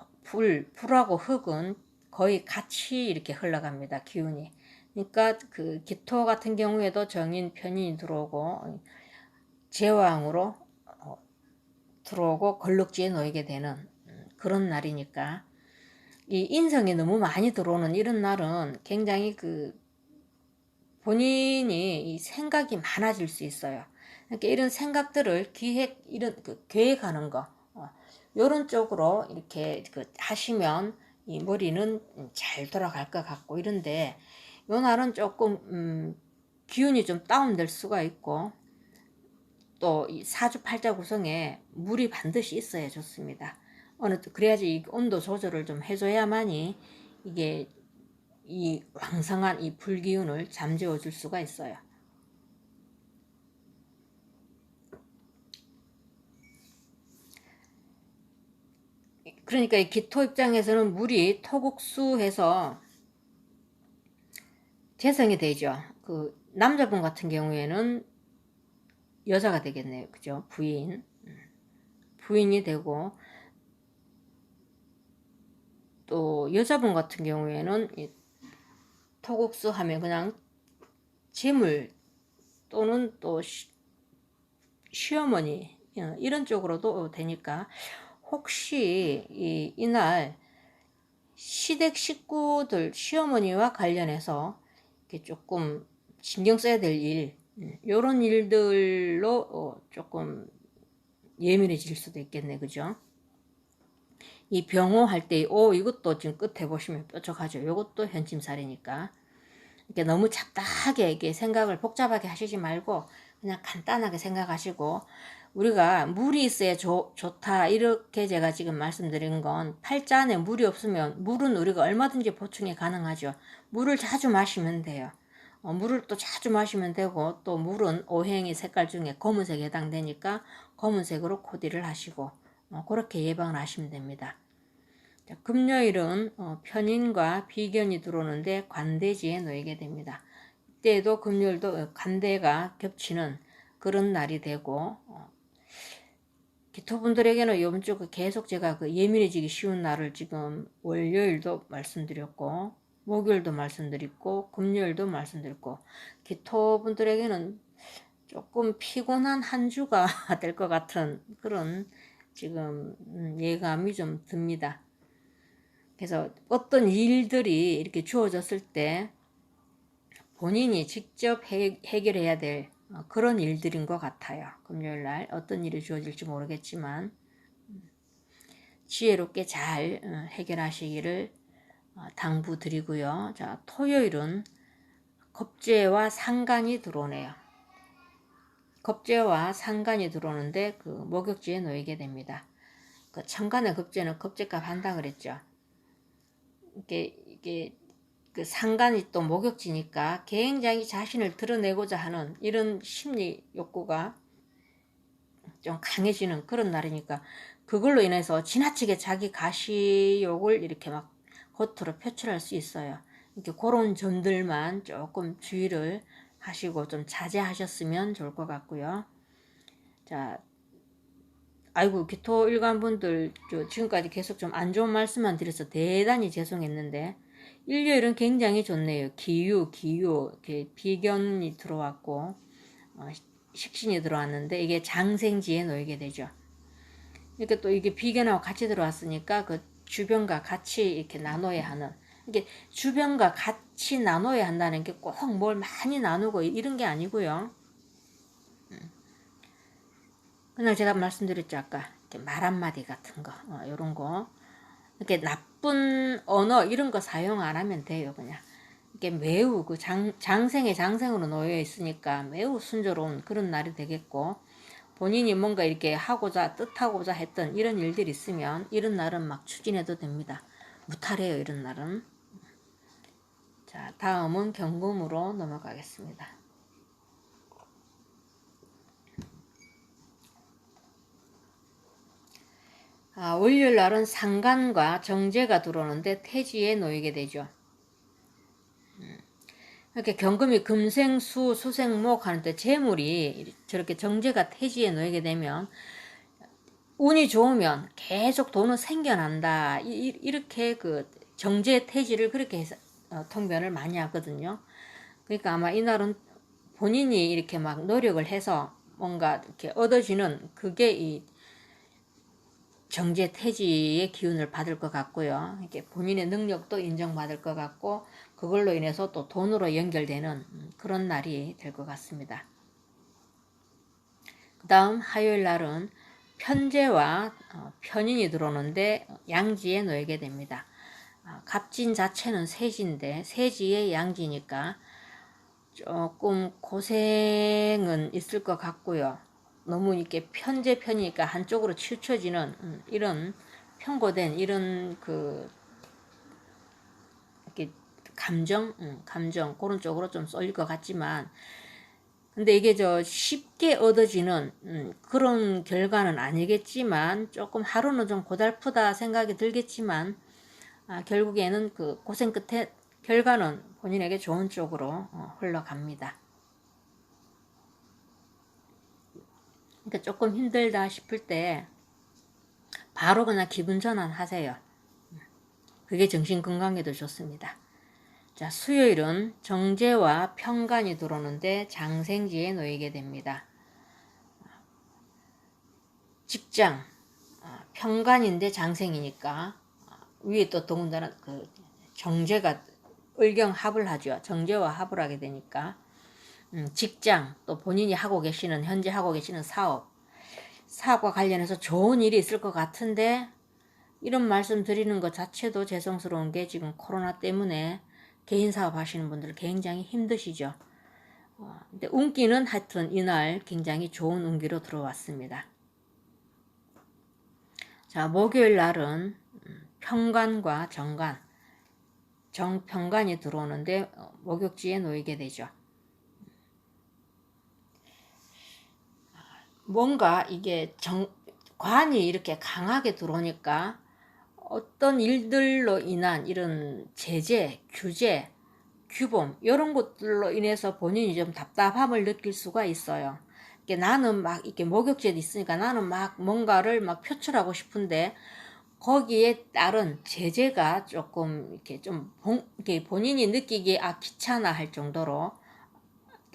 불하고 흙은 거의 같이 이렇게 흘러갑니다. 기운이. 그러니까 그 기토 같은 경우에도 정인 편인이 들어오고 제왕으로 들어오고 걸럭지에 놓이게 되는 그런 날이니까, 이 인성이 너무 많이 들어오는 이런 날은 굉장히 그 본인이 이 생각이 많아질 수 있어요. 그러니까 이런 생각들을 이런 그 계획하는 거, 이런 쪽으로 이렇게 그 하시면 이 머리는 잘 돌아갈 것 같고, 이런데 요 날은 조금 기운이 좀 다운될 수가 있고, 또 이 사주팔자 구성에 물이 반드시 있어야 좋습니다. 그래야지 이 온도 조절을 좀 해줘야만이 이게 이 왕성한 이 불기운을 잠재워 줄 수가 있어요. 그러니까 이 기토 입장에서는 물이 토국수해서 재성이 되죠. 그 남자분 같은 경우에는 여자가 되겠네요. 그죠? 부인이 되고, 또 여자분 같은 경우에는 토국수 하면 그냥 재물 또는 또 시어머니 이런 쪽으로도 되니까, 혹시 이날 시댁 식구들 시어머니와 관련해서 이렇게 조금 신경 써야 될 일, 이런 일들로 조금 예민해질 수도 있겠네. 그죠? 이 병호할 때 이것도 지금 끝에 보시면 뾰족하죠. 이것도 현침살이니까 이렇게 너무 잡다하게 이렇게 생각을 복잡하게 하시지 말고 그냥 간단하게 생각하시고, 우리가 물이 있어야 좋다 이렇게 제가 지금 말씀드린 건, 팔자 안에 물이 없으면, 물은 우리가 얼마든지 보충이 가능하죠. 물을 자주 마시면 돼요. 물을 또 자주 마시면 되고, 또 물은 오행의 색깔 중에 검은색에 해당되니까 검은색으로 코디를 하시고 그렇게 예방을 하시면 됩니다. 자, 금요일은 편인과 비견이 들어오는데 관대지에 놓이게 됩니다. 이때도 금요일도 관대가 겹치는 그런 날이 되고, 기토분들에게는 이번 주 계속 제가 그 예민해지기 쉬운 날을 지금 월요일도 말씀드렸고, 목요일도 말씀드렸고, 금요일도 말씀드렸고, 기토분들에게는 조금 피곤한 한 주가 될 것 같은 그런 지금 예감이 좀 듭니다. 그래서 어떤 일들이 이렇게 주어졌을 때 본인이 직접 해결해야 될 그런 일들인 것 같아요. 금요일날 어떤 일이 주어질지 모르겠지만 지혜롭게 잘 해결하시기를 당부드리고요. 자, 토요일은 겁재와 상간이 들어오네요. 겁재와 상간이 들어오는데 그 목욕지에 놓이게 됩니다. 그 천간의 겁재는 겁재값 한다 그랬죠. 이게 그 상간이 또 목욕지니까 굉장히 자신을 드러내고자 하는 이런 심리 욕구가 좀 강해지는 그런 날이니까, 그걸로 인해서 지나치게 자기 가시욕을 이렇게 막 겉으로 표출할 수 있어요. 이렇게 그런 점들만 조금 주의를 하시고 좀 자제하셨으면 좋을 것 같고요. 자, 아이고 기토 일간분들 지금까지 계속 좀 안 좋은 말씀만 드려서 대단히 죄송했는데 일요일은 굉장히 좋네요. 기유 이렇게 비견이 들어왔고 식신이 들어왔는데 이게 장생지에 놓이게 되죠. 이렇게 또 이게 비견하고 같이 들어왔으니까 그 주변과 같이 이렇게 나눠야 하는, 이게 주변과 같이 나눠야 한다는 게 꼭 뭘 많이 나누고 이런 게 아니고요. 그냥 제가 말씀드렸죠 아까 말 한마디 같은 거 이런 거 이렇게 나쁜 언어 이런 거 사용 안 하면 돼요. 그냥 이게 매우 그 장생의 장생으로 놓여 있으니까 매우 순조로운 그런 날이 되겠고, 본인이 뭔가 이렇게 하고자 뜻하고자 했던 이런 일들이 있으면 이런 날은 막 추진해도 됩니다. 무탈해요 이런 날은. 자, 다음은 경금으로 넘어가겠습니다. 월요일 날은 상간과 정제가 들어오는데 태지에 놓이게 되죠. 이렇게 경금이 금생수 수생목 하는데 재물이 저렇게 정제가 태지에 놓이게 되면 운이 좋으면 계속 돈은 생겨난다. 이렇게 그 정제 태지를 그렇게 해서 통변을 많이 하거든요. 그러니까 아마 이날은 본인이 이렇게 막 노력을 해서 뭔가 이렇게 얻어지는 그게 이 정제 태지의 기운을 받을 것 같고요. 이렇게 본인의 능력도 인정받을 것 같고 그걸로 인해서 또 돈으로 연결되는 그런 날이 될 것 같습니다. 그 다음 화요일 날은 편제와 편인이 들어오는데 양지에 놓이게 됩니다. 갑진 자체는 세지인데 세지의 양지니까 조금 고생은 있을 것 같고요. 너무 이렇게 편제편이니까 한쪽으로 치우쳐지는 이런 편고된 이런 그 이렇게 감정 그런 쪽으로 좀 쏠릴 것 같지만, 근데 이게 쉽게 얻어지는 그런 결과는 아니겠지만 조금 하루는 좀 고달프다 생각이 들겠지만 결국에는 그 고생 끝에 결과는 본인에게 좋은 쪽으로 흘러갑니다. 그러니까 조금 힘들다 싶을 때 바로 그냥 기분 전환 하세요. 그게 정신 건강에도 좋습니다. 자, 수요일은 정제와 편관이 들어오는데 장생지에 놓이게 됩니다. 직장, 편관인데 장생이니까 위에 또 더군다나 그 정제가 을경합을 하죠. 정제와 합을 하게 되니까 직장, 또 본인이 하고 계시는 현재 하고 계시는 사업과 관련해서 좋은 일이 있을 것 같은데, 이런 말씀 드리는 것 자체도 죄송스러운 게 지금 코로나 때문에 개인 사업 하시는 분들 굉장히 힘드시죠. 근데 운기는 하여튼 이날 굉장히 좋은 운기로 들어왔습니다. 자, 목요일 날은 편관과 정편관이 들어오는데 목욕지에 놓이게 되죠. 뭔가 이게 관이 이렇게 강하게 들어오니까 어떤 일들로 인한 이런 제재, 규제, 규범 이런 것들로 인해서 본인이 좀 답답함을 느낄 수가 있어요. 나는 막 이렇게 목욕제도 있으니까 나는 막 뭔가를 막 표출하고 싶은데 거기에 따른 제재가 조금 이렇게 좀 이렇게 본인이 느끼기에 귀찮아 할 정도로,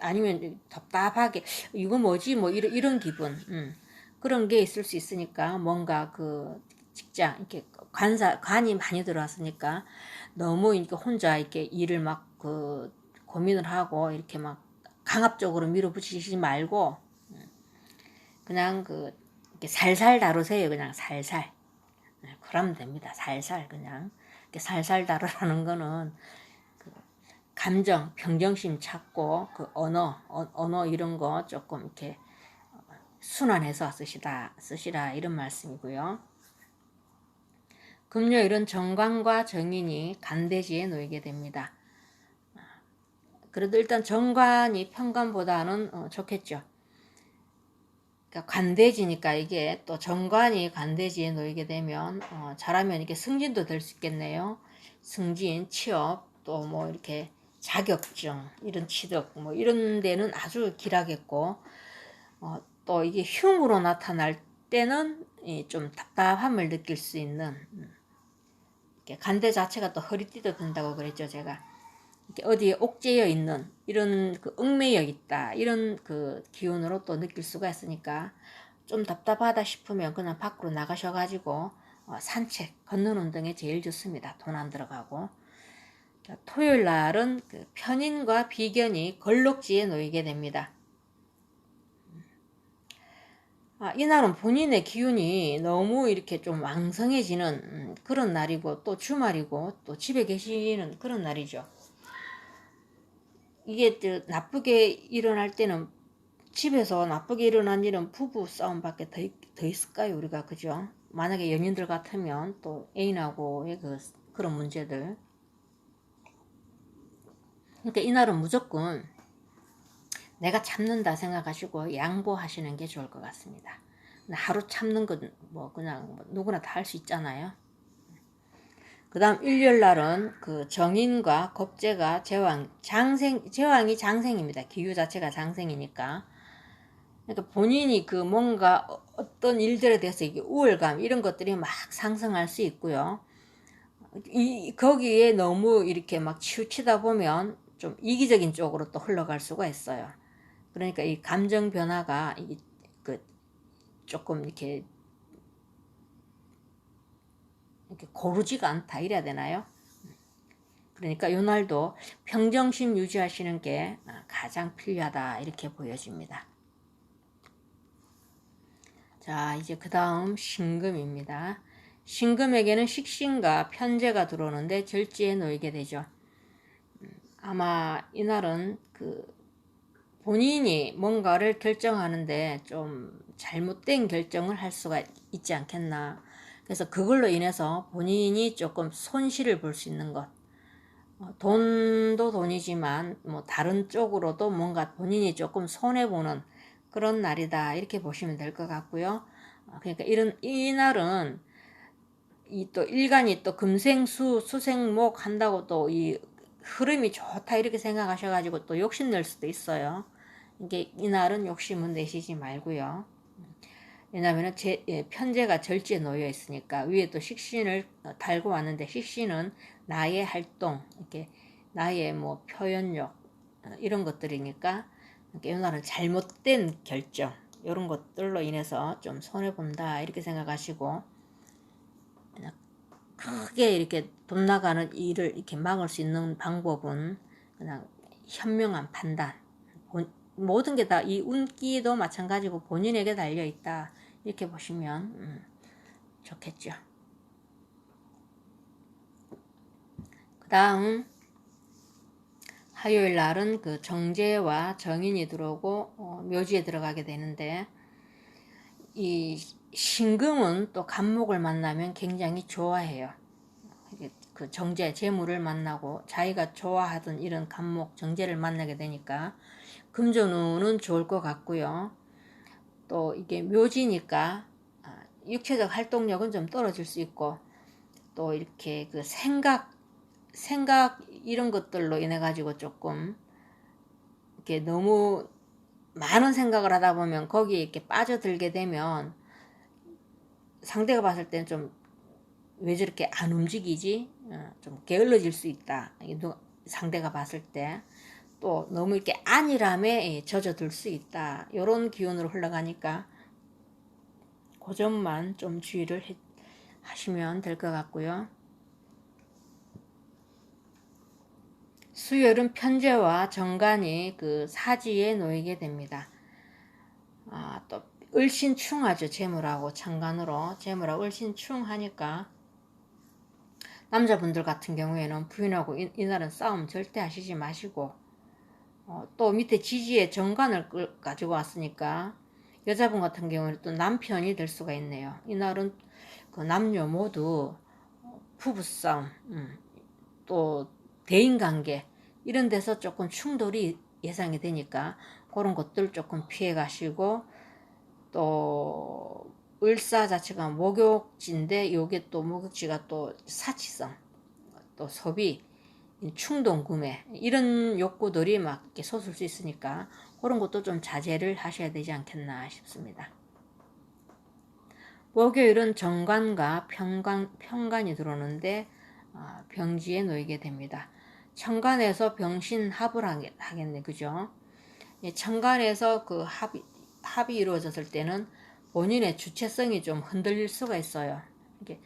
아니면 답답하게 이거 뭐지 뭐 이런 기분 그런 게 있을 수 있으니까, 뭔가 그 직장 이렇게 관이 많이 들어왔으니까 너무 이렇게 혼자 이렇게 일을 막 그 고민을 하고 이렇게 막 강압적으로 밀어붙이지 말고 그냥 그 이렇게 살살 다루세요. 그냥 살살. 그러면 됩니다. 살살 그냥 이렇게 살살 다루라는 거는 감정, 평정심 찾고 그 언어 이런 거 조금 이렇게 순환해서 쓰시라 이런 말씀이고요. 금요일은 정관과 정인이 간대지에 놓이게 됩니다. 그래도 일단 정관이 편관보다는 좋겠죠. 그러니까 관대지니까 이게 또 정관이 관대지에 놓이게 되면 잘하면 이렇게 승진도 될 수 있겠네요. 승진, 취업, 또 뭐 이렇게 자격증, 이런 취득, 이런 데는 아주 길하겠고, 또 이게 흉으로 나타날 때는 좀 답답함을 느낄 수 있는 간대 자체가 또 허리띠도 든다고 그랬죠 제가. 이렇게 어디에 옥죄어 있는 이런 그 얽매여 있다 이런 그 기운으로 또 느낄 수가 있으니까 좀 답답하다 싶으면 그냥 밖으로 나가셔가지고 산책, 걷는 운동에 제일 좋습니다. 돈 안 들어가고. 토요일 날은 그 편인과 비견이 걸록지에 놓이게 됩니다. 이날은 본인의 기운이 너무 이렇게 좀 왕성해지는 그런 날이고 또 주말이고 또 집에 계시는 그런 날이죠. 이게 나쁘게 일어날 때는 집에서 나쁘게 일어난 일은 부부 싸움밖에 더 있을까요 우리가 그죠? 만약에 연인들 같으면 또 애인하고의 그런 문제들. 그러니까 이날은 무조건 내가 참는다 생각하시고 양보하시는 게 좋을 것 같습니다. 하루 참는 건 뭐 그냥 누구나 다 할 수 있잖아요. 그 다음 일요일 날은 그 정인과 겁재가 제왕이 장생입니다. 기후 자체가 장생이니까. 그러니까 본인이 그 뭔가 어떤 일들에 대해서 이게 우월감 이런 것들이 막 상승할 수 있고요. 거기에 너무 이렇게 막 치우치다 보면 좀 이기적인 쪽으로 또 흘러갈 수가 있어요. 그러니까 이 감정 변화가 조금 이렇게 고르지가 않다 이래야 되나요? 그러니까 이 날도 평정심 유지하시는 게 가장 필요하다 이렇게 보여집니다. 자, 이제 그 다음 신금입니다. 신금에게는 식신과 편재가 들어오는데 절지에 놓이게 되죠. 아마 이날은 본인이 뭔가를 결정하는데 좀 잘못된 결정을 할 수가 있지 않겠나. 그래서 그걸로 인해서 본인이 조금 손실을 볼 수 있는 것. 돈도 돈이지만 뭐 다른 쪽으로도 뭔가 본인이 조금 손해보는 그런 날이다 이렇게 보시면 될 것 같고요. 그러니까 이 날은 이 또 일간이 또 금생수 수생목 한다고 또 이 흐름이 좋다 이렇게 생각하셔가지고 또 욕심낼 수도 있어요. 이게 이날은 욕심은 내시지 말고요. 왜냐하면 편제가 절지에 놓여 있으니까 위에 또 식신을 달고 왔는데 식신은 나의 활동, 이렇게 나의 뭐 표현력 이런 것들이니까 이날은 잘못된 결정 이런 것들로 인해서 좀 손해 본다 이렇게 생각하시고 크게 이렇게 돈 나가는 일을 이렇게 막을 수 있는 방법은 그냥 현명한 판단. 모든 게 다 이 운기도 마찬가지고 본인에게 달려 있다 이렇게 보시면 좋겠죠. 그 다음 화요일 날은 그 정제와 정인이 들어오고 묘지에 들어가게 되는데 이 신금은 또 간목을 만나면 굉장히 좋아해요. 그 정제, 재물을 만나고 자기가 좋아하던 이런 간목, 정제를 만나게 되니까 금전운은 좋을 것 같고요. 또 이게 묘지니까 육체적 활동력은 좀 떨어질 수 있고 또 이렇게 그 생각 이런 것들로 인해 가지고 조금 이렇게 너무 많은 생각을 하다 보면 거기에 이렇게 빠져들게 되면 상대가 봤을 때는 좀 왜 저렇게 안 움직이지? 좀 게을러질 수 있다. 상대가 봤을 때. 또 너무 이렇게 안일함에 젖어들 수 있다. 이런 기운으로 흘러가니까 그 점만 좀 주의를 하시면 될 것 같고요. 수요일은 편제와 정관이 그 사지에 놓이게 됩니다. 또 을신충하죠. 재물하고 정관으로 재물하고 을신충하니까 남자분들 같은 경우에는 부인하고 이날은 싸움 절대 하시지 마시고 또 밑에 지지에 정관을 가지고 왔으니까 여자분 같은 경우는 또 남편이 될 수가 있네요. 이날은 그 남녀 모두 부부싸움 또 대인관계 이런 데서 조금 충돌이 예상이 되니까 그런 것들 조금 피해 가시고 또 을사 자체가 목욕지인데 요게 또 목욕지가 또 사치성 또 소비 충동 구매 이런 욕구들이 막 이렇게 솟을 수 있으니까 그런 것도 좀 자제를 하셔야 되지 않겠나 싶습니다. 목요일은 정관과 편관이 들어오는데 병지에 놓이게 됩니다. 천간에서 병신합을 하겠네, 그죠? 천간에서 그 합이 이루어졌을 때는 본인의 주체성이 좀 흔들릴 수가 있어요. 이게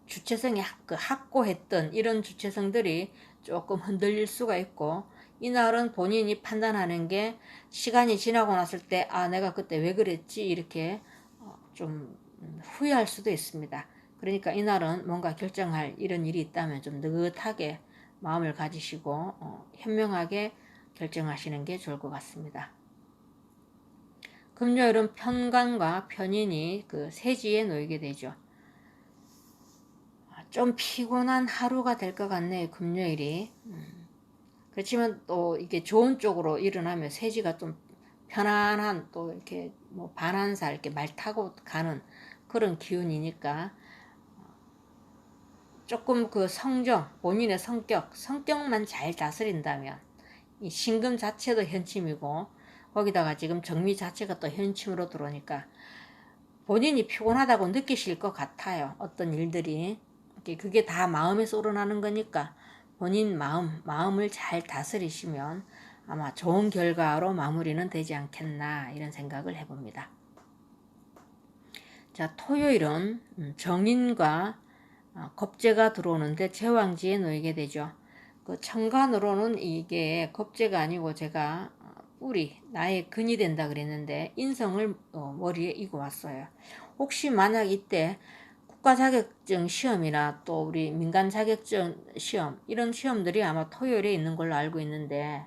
주체성이 확고했던 이런 주체성들이 조금 흔들릴 수가 있고, 이날은 본인이 판단하는 게 시간이 지나고 났을 때 내가 그때 왜 그랬지 이렇게 좀 후회할 수도 있습니다. 그러니까 이날은 뭔가 결정할 이런 일이 있다면 좀 느긋하게 마음을 가지시고 현명하게 결정하시는 게 좋을 것 같습니다. 금요일은 편관과 편인이 그 세지에 놓이게 되죠. 좀 피곤한 하루가 될 것 같네요, 금요일이. 그렇지만 또 이게 좋은 쪽으로 일어나면 세지가 좀 편안한, 또 이렇게 뭐 반한살 이렇게 말 타고 가는 그런 기운이니까 조금 그 본인의 성격만 잘 다스린다면, 이 신금 자체도 현침이고 거기다가 지금 정미 자체가 또 현침으로 들어오니까 본인이 피곤하다고 느끼실 것 같아요. 어떤 일들이 그게 다 마음에서 우러나는 거니까 본인 마음을 잘 다스리시면 아마 좋은 결과로 마무리는 되지 않겠나 이런 생각을 해봅니다. 자, 토요일은 정인과 겁재가 들어오는데 제왕지에 놓이게 되죠. 그 천간으로는 이게 겁재가 아니고 제가 나의 근이 된다 그랬는데 인성을 머리에 이고 왔어요. 혹시 만약 이때 국가 자격증 시험이나 또 우리 민간 자격증 시험 이런 시험들이 아마 토요일에 있는 걸로 알고 있는데,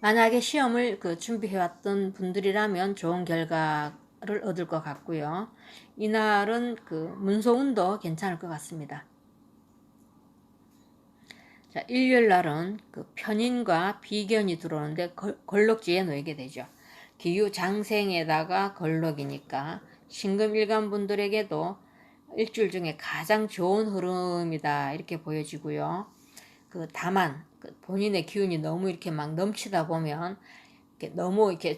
만약에 시험을 준비해왔던 분들이라면 좋은 결과를 얻을 것 같고요. 이날은 문서운도 괜찮을 것 같습니다. 자, 일요일 날은 편인과 비견이 들어오는데 걸럭지에 놓이게 되죠. 기유 장생에다가 걸럭이니까 신금일간 분들에게도 일주일 중에 가장 좋은 흐름이다 이렇게 보여지고요. 다만 본인의 기운이 너무 이렇게 막 넘치다 보면 너무 이렇게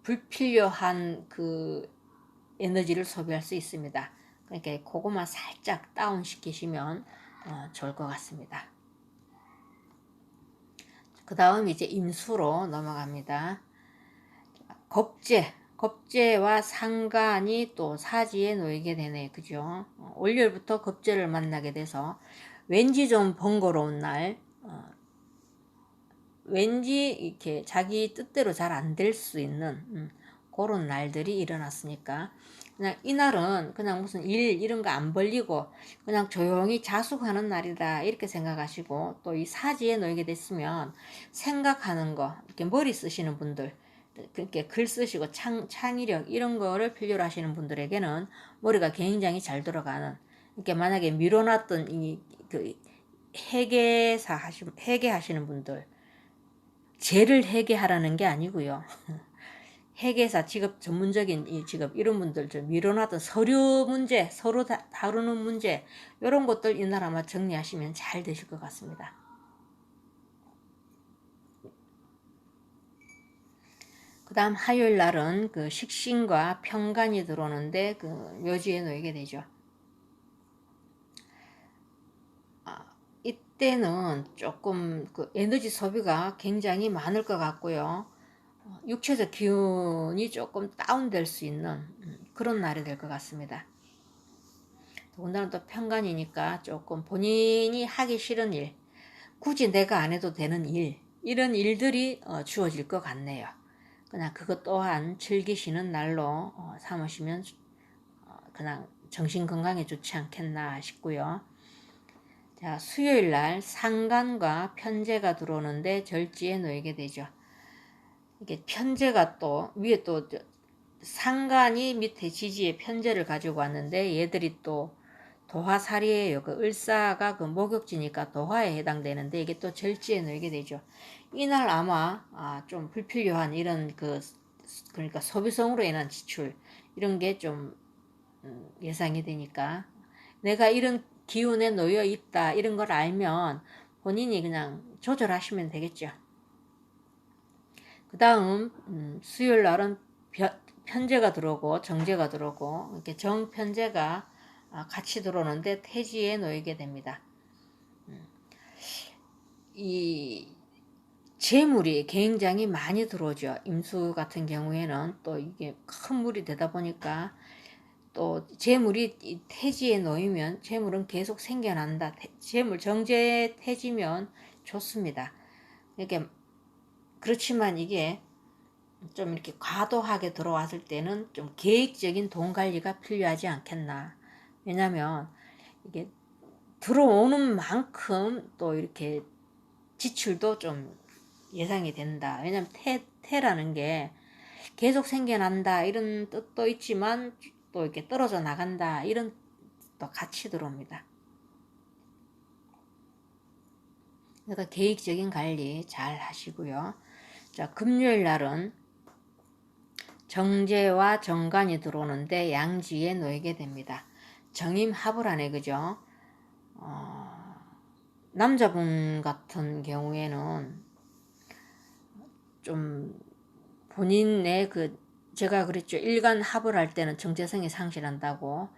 불필요한 에너지를 소비할 수 있습니다. 그러니까 그것만 살짝 다운 시키시면 좋을 것 같습니다. 그 다음 이제 임수로 넘어갑니다. 겁재와 상간이 또 사지에 놓이게 되네요. 그죠? 월요일부터 겁재를 만나게 돼서 왠지 좀 번거로운 날, 왠지 이렇게 자기 뜻대로 잘 안 될 수 있는 그런 날들이 일어났으니까 그냥 이날은 그냥 무슨 일 이런 거 안 벌리고 그냥 조용히 자숙하는 날이다 이렇게 생각하시고, 또 이 사지에 놓이게 됐으면 생각하는 거, 이렇게 머리 쓰시는 분들, 그렇게 글 쓰시고 창의력 이런 거를 필요로 하시는 분들에게는 머리가 굉장히 잘 돌아가는, 이렇게 만약에 미뤄놨던 회계하시는 분들, 죄를 회계하라는 게 아니고요. 회계사 직업 전문적인 이 직업 이런 분들 좀 미뤄놨던 서류 문제, 서로 다루는 문제 이런 것들 이날 아마 정리하시면 잘 되실 것 같습니다. 그 다음 화요일 날은 식신과 편관이 들어오는데 묘지에 놓이게 되죠. 이때는 조금 에너지 소비가 굉장히 많을 것 같고요. 육체적 기운이 조금 다운될 수 있는 그런 날이 될 것 같습니다. 더군다나 또 편관이니까 조금 본인이 하기 싫은 일, 굳이 내가 안 해도 되는 일, 이런 일들이 주어질 것 같네요. 그냥 그것 또한 즐기시는 날로 삼으시면 그냥 정신 건강에 좋지 않겠나 싶고요. 자, 수요일 날 상간과 편재가 들어오는데 절지에 놓이게 되죠. 이게 편재가 또 위에 또 상간이 밑에 지지에 편재를 가지고 왔는데, 얘들이 또 도화살이에요. 을사가 목욕지니까 도화에 해당되는데 이게 또 절지에 놓이게 되죠. 이날 아마 좀 불필요한 이런 그러니까 소비성으로 인한 지출 이런 게 좀 예상이 되니까, 내가 이런 기운에 놓여 있다 이런 걸 알면 본인이 그냥 조절하시면 되겠죠. 그 다음 수요일 날은 편제가 들어오고 정제가 들어오고 이렇게 정편제가 같이 들어오는데 태지에 놓이게 됩니다. 이 재물이 굉장히 많이 들어오죠. 임수 같은 경우에는 또 이게 큰 물이 되다 보니까 또 재물이 태지에 놓이면 재물은 계속 생겨난다. 재물 정제 태지면 좋습니다. 이렇게 그렇지만 이게 좀 이렇게 과도하게 들어왔을 때는 좀 계획적인 돈 관리가 필요하지 않겠나. 왜냐면 이게 들어오는 만큼 또 이렇게 지출도 좀 예상이 된다. 왜냐면 태라는 게 계속 생겨난다 이런 뜻도 있지만 또 이렇게 떨어져 나간다 이런 뜻도 같이 들어옵니다. 그러니까 계획적인 관리 잘 하시고요. 자, 금요일 날은 정제와 정관이 들어오는데 양지에 놓이게 됩니다. 정임합을하네, 그죠? 남자분 같은 경우에는 좀 본인의 제가 그랬죠. 일간 합을 할 때는 정체성이 상실한다고.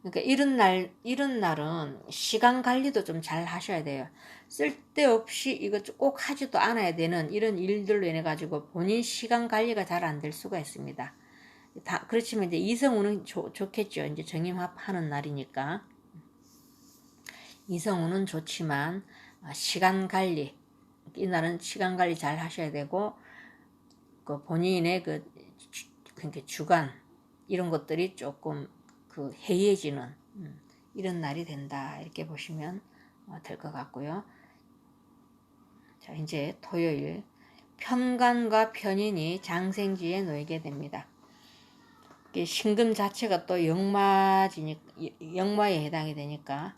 그러니까 이런 날은 시간 관리도 좀 잘 하셔야 돼요. 쓸데없이 이거 꼭 하지도 않아야 되는 이런 일들로 인해 가지고 본인 시간 관리가 잘 안 될 수가 있습니다. 그렇지만 이제 이성우는 좋겠죠. 이제 정임합 하는 날이니까. 이성우는 좋지만 시간 관리, 이날은 시간 관리 잘 하셔야 되고 본인의 그러니까 주간 이런 것들이 조금 해이해지는 이런 날이 된다 이렇게 보시면 될 것 같고요. 자, 이제 토요일 편관과 편인이 장생지에 놓이게 됩니다. 신금 자체가 또 역마에 해당이 되니까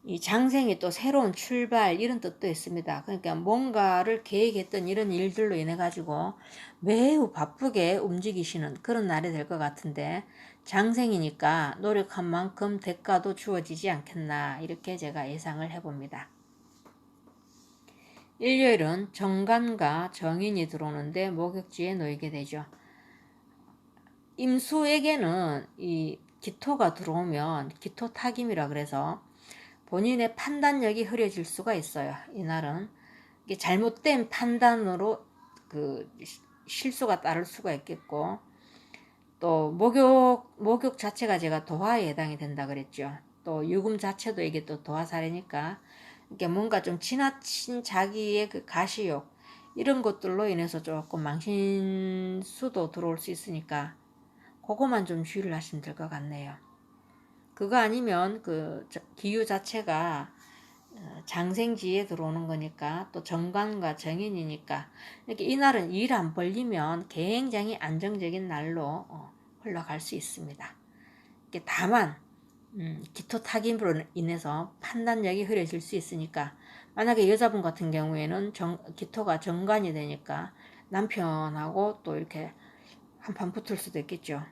이 장생이 또 새로운 출발 이런 뜻도 있습니다. 그러니까 뭔가를 계획했던 이런 일들로 인해 가지고 매우 바쁘게 움직이시는 그런 날이 될 것 같은데 장생이니까 노력한 만큼 대가도 주어지지 않겠나 이렇게 제가 예상을 해봅니다. 일요일은 정관과 정인이 들어오는데 목욕지에 놓이게 되죠. 임수에게는 이 기토가 들어오면 기토탁임이라 그래서 본인의 판단력이 흐려질 수가 있어요. 이날은 이게 잘못된 판단으로 실수가 따를 수가 있겠고 또 목욕 자체가 제가 도화에 해당이 된다 그랬죠. 또 유금 자체도 이게 또 도화 사례니까 이게 뭔가 좀 지나친 자기의 가시욕 이런 것들로 인해서 조금 망신수도 들어올 수 있으니까 그거만 좀 주의를 하시면 될 것 같네요. 그거 아니면 기유 자체가 장생지에 들어오는 거니까 또 정관과 정인이니까 이렇게 이날은 일 안 벌리면 굉장히 안정적인 날로 흘러갈 수 있습니다. 다만 기토타김으로 인해서 판단력이 흐려질 수 있으니까 만약에 여자분 같은 경우에는 기토가 정관이 되니까 남편하고 또 이렇게 한판 붙을 수도 있겠죠.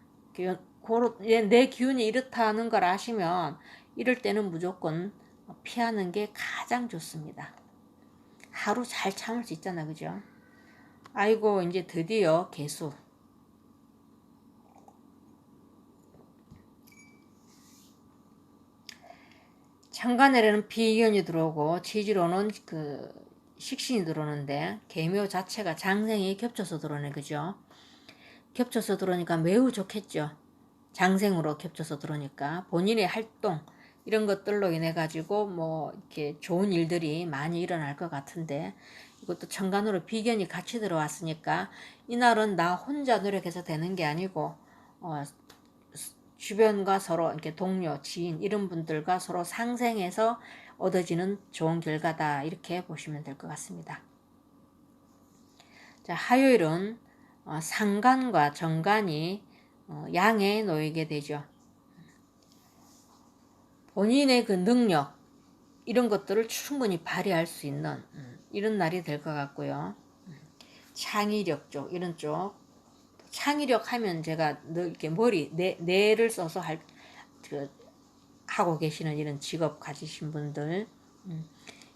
내 기운이 이렇다는 걸 아시면 이럴 때는 무조건 피하는 게 가장 좋습니다. 하루 잘 참을 수 있잖아, 그죠? 아이고, 이제 드디어 개수. 천간에는 비견이 들어오고 지지로는 식신이 들어오는데 계묘 자체가 장생이 겹쳐서 들어오네, 그죠? 겹쳐서 들어오니까 매우 좋겠죠. 장생으로 겹쳐서 들어오니까 본인의 활동 이런 것들로 인해 가지고 뭐 이렇게 좋은 일들이 많이 일어날 것 같은데 이것도 천간으로 비견이 같이 들어왔으니까 이날은 나 혼자 노력해서 되는 게 아니고 주변과 서로 이렇게 동료, 지인 이런 분들과 서로 상생해서 얻어지는 좋은 결과다 이렇게 보시면 될 것 같습니다. 자, 화요일은 상간과 정간이 양에 놓이게 되죠. 본인의 능력 이런 것들을 충분히 발휘할 수 있는 이런 날이 될 것 같고요. 창의력 쪽 이런 쪽 창의력 하면 제가 늘 이렇게 뇌를 써서 하고 계시는 이런 직업 가지신 분들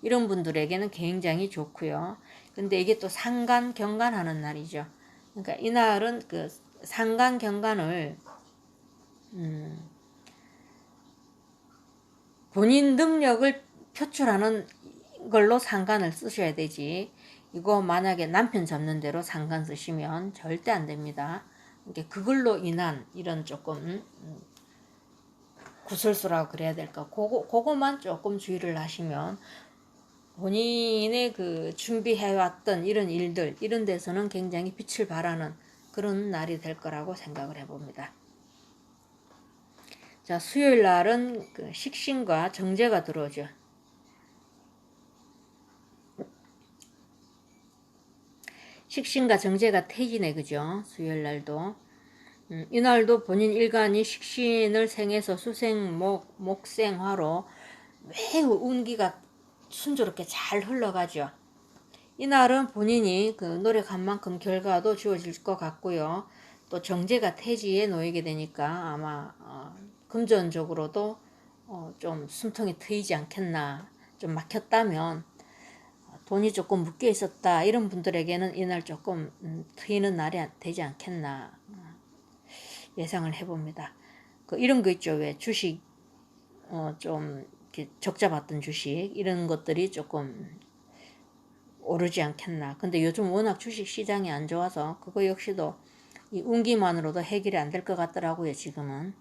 이런 분들에게는 굉장히 좋고요. 근데 이게 또 상간 경간하는 날이죠. 그러니까 이날은 상간 경간을 본인 능력을 표출하는 걸로 상간을 쓰셔야 되지. 이거 만약에 남편 잡는 대로 상간 쓰시면 절대 안 됩니다. 이게 그걸로 인한 이런 조금 구설수라고 그래야 될까. 그거만 조금 주의를 하시면 본인의 그 준비해왔던 이런 일들, 이런 데서는 굉장히 빛을 발하는 그런 날이 될 거라고 생각을 해봅니다. 자, 수요일 날은 그 식신과 정제가 들어오죠. 식신과 정제가 태지네, 그죠? 수요일 날도. 이날도 본인 일간이 식신을 생해서 수생목, 목생화로 매우 운기가 순조롭게 잘 흘러가죠. 이날은 본인이 그 노력한 만큼 결과도 주어질 것 같고요. 또 정제가 태지에 놓이게 되니까 아마 금전적으로도 좀 숨통이 트이지 않겠나. 좀 막혔다면 돈이 조금 묶여 있었다 이런 분들에게는 이날 조금 트이는 날이 되지 않겠나 예상을 해봅니다. 그 이런 거 있죠. 왜 주식 좀 이렇게 적자 받던 주식 이런 것들이 조금 오르지 않겠나. 근데 요즘 워낙 주식 시장이 안 좋아서 그거 역시도 이 운기만으로도 해결이 안 될 것 같더라고요, 지금은.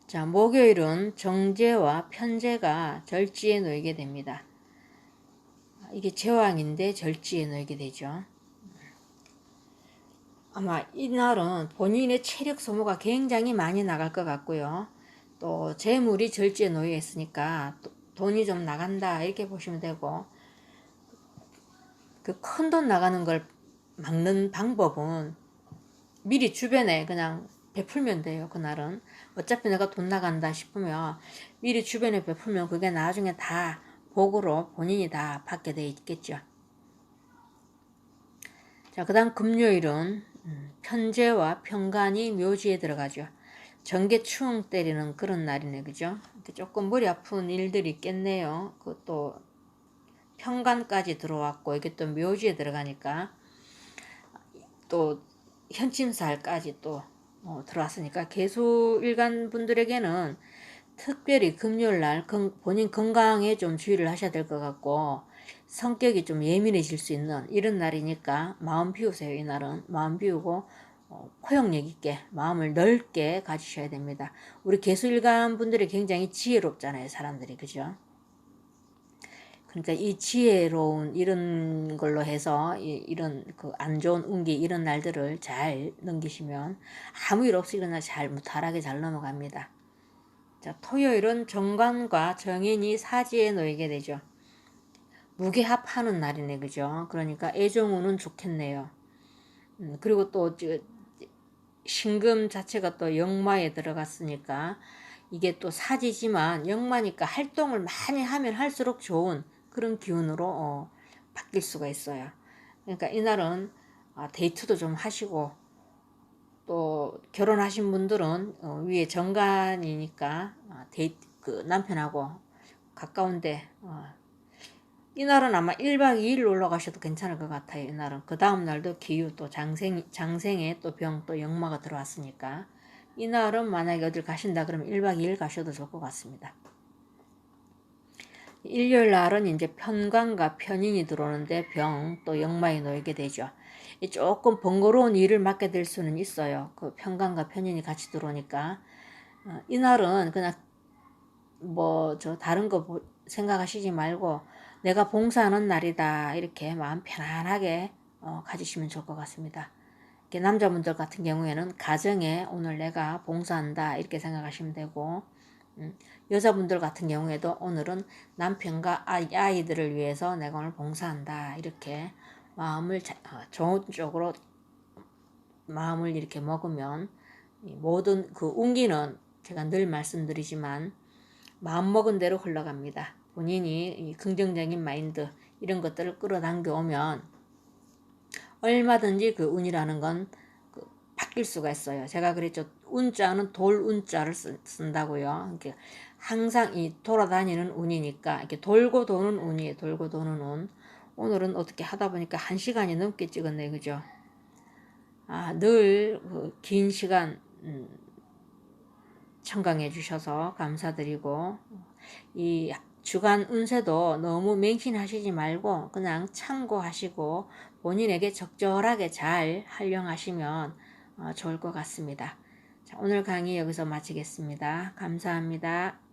자, 목요일은 정제와 편제가 절지에 놓이게 됩니다. 이게 제왕인데 절지에 놓이게 되죠. 아마 이날은 본인의 체력 소모가 굉장히 많이 나갈 것 같고요. 또 재물이 절지에 놓여 있으니까 돈이 좀 나간다 이렇게 보시면 되고, 그 큰 돈 나가는 걸 막는 방법은 미리 주변에 그냥 베풀면 돼요. 그날은 어차피 내가 돈 나간다 싶으면 미리 주변에 베풀면 그게 나중에 다 복으로 본인이 다 받게 돼 있겠죠. 자, 그 다음 금요일은 편제와 편간이 묘지에 들어가죠. 전개 추엉 때리는 그런 날이네, 그죠? 조금 머리 아픈 일들이 있겠네요. 그것도 편간까지 들어왔고, 이게 또 묘지에 들어가니까 또 현침살까지 또 들어왔으니까 개수일간 분들에게는 특별히 금요일날 본인 건강에 좀 주의를 하셔야 될 것 같고, 성격이 좀 예민해질 수 있는 이런 날이니까 마음 비우세요. 이날은 마음 비우고 포용력 있게 마음을 넓게 가지셔야 됩니다. 우리 개수일간 분들이 굉장히 지혜롭잖아요, 사람들이. 그죠? 그러니까 이 지혜로운 이런 걸로 해서 이런 그 안 좋은 운기 이런 날들을 잘 넘기시면 아무 일 없이 그냥 잘 무탈하게 잘 넘어갑니다. 자, 토요일은 정관과 정인이 사지에 놓이게 되죠. 무게합하는 날이네, 그죠? 그러니까 애정운은 좋겠네요. 그리고 또 신금 자체가 또 역마에 들어갔으니까 이게 또 사지지만 역마니까 활동을 많이 하면 할수록 좋은 그런 기운으로 바뀔 수가 있어요. 그러니까 이날은 데이트도 좀 하시고, 또 결혼하신 분들은 위에 정관이니까 그 남편하고 가까운데 이날은 아마 1박 2일 놀러 가셔도 괜찮을 것 같아요. 이날은 그 다음 날도 기후 또 장생에 또 병 또 역마가 들어왔으니까 이날은 만약에 어딜 가신다 그러면 1박 2일 가셔도 좋을 것 같습니다. 일요일 날은 이제 편관과 편인이 들어오는데 병 또 역마에 놓이게 되죠. 조금 번거로운 일을 맡게 될 수는 있어요. 그 편관과 편인이 같이 들어오니까 이날은 그냥 뭐 저 다른 거 생각하시지 말고 내가 봉사하는 날이다 이렇게 마음 편안하게 가지시면 좋을 것 같습니다. 남자분들 같은 경우에는 가정에 오늘 내가 봉사한다 이렇게 생각하시면 되고, 여자분들 같은 경우에도 오늘은 남편과 아이들을 위해서 내가 오늘 봉사한다 이렇게 마음을 좋은 쪽으로 마음을 이렇게 먹으면 모든 그 운기는 제가 늘 말씀드리지만 마음먹은 대로 흘러갑니다. 본인이 긍정적인 마인드 이런 것들을 끌어당겨 오면 얼마든지 그 운이라는 건 바뀔 수가 있어요. 제가 그랬죠. 운자는 돌 운자를 쓴다고요. 이렇게 항상 이 돌아다니는 운이니까 이렇게 돌고 도는 운이에요. 돌고 도는 운. 오늘은 어떻게 하다 보니까 1시간이 넘게 찍었네, 그죠? 늘 긴 시간 청강해 주셔서 감사드리고, 이 주간 운세도 너무 맹신하시지 말고 그냥 참고하시고 본인에게 적절하게 잘 활용하시면 좋을 것 같습니다. 자, 오늘 강의 여기서 마치겠습니다. 감사합니다.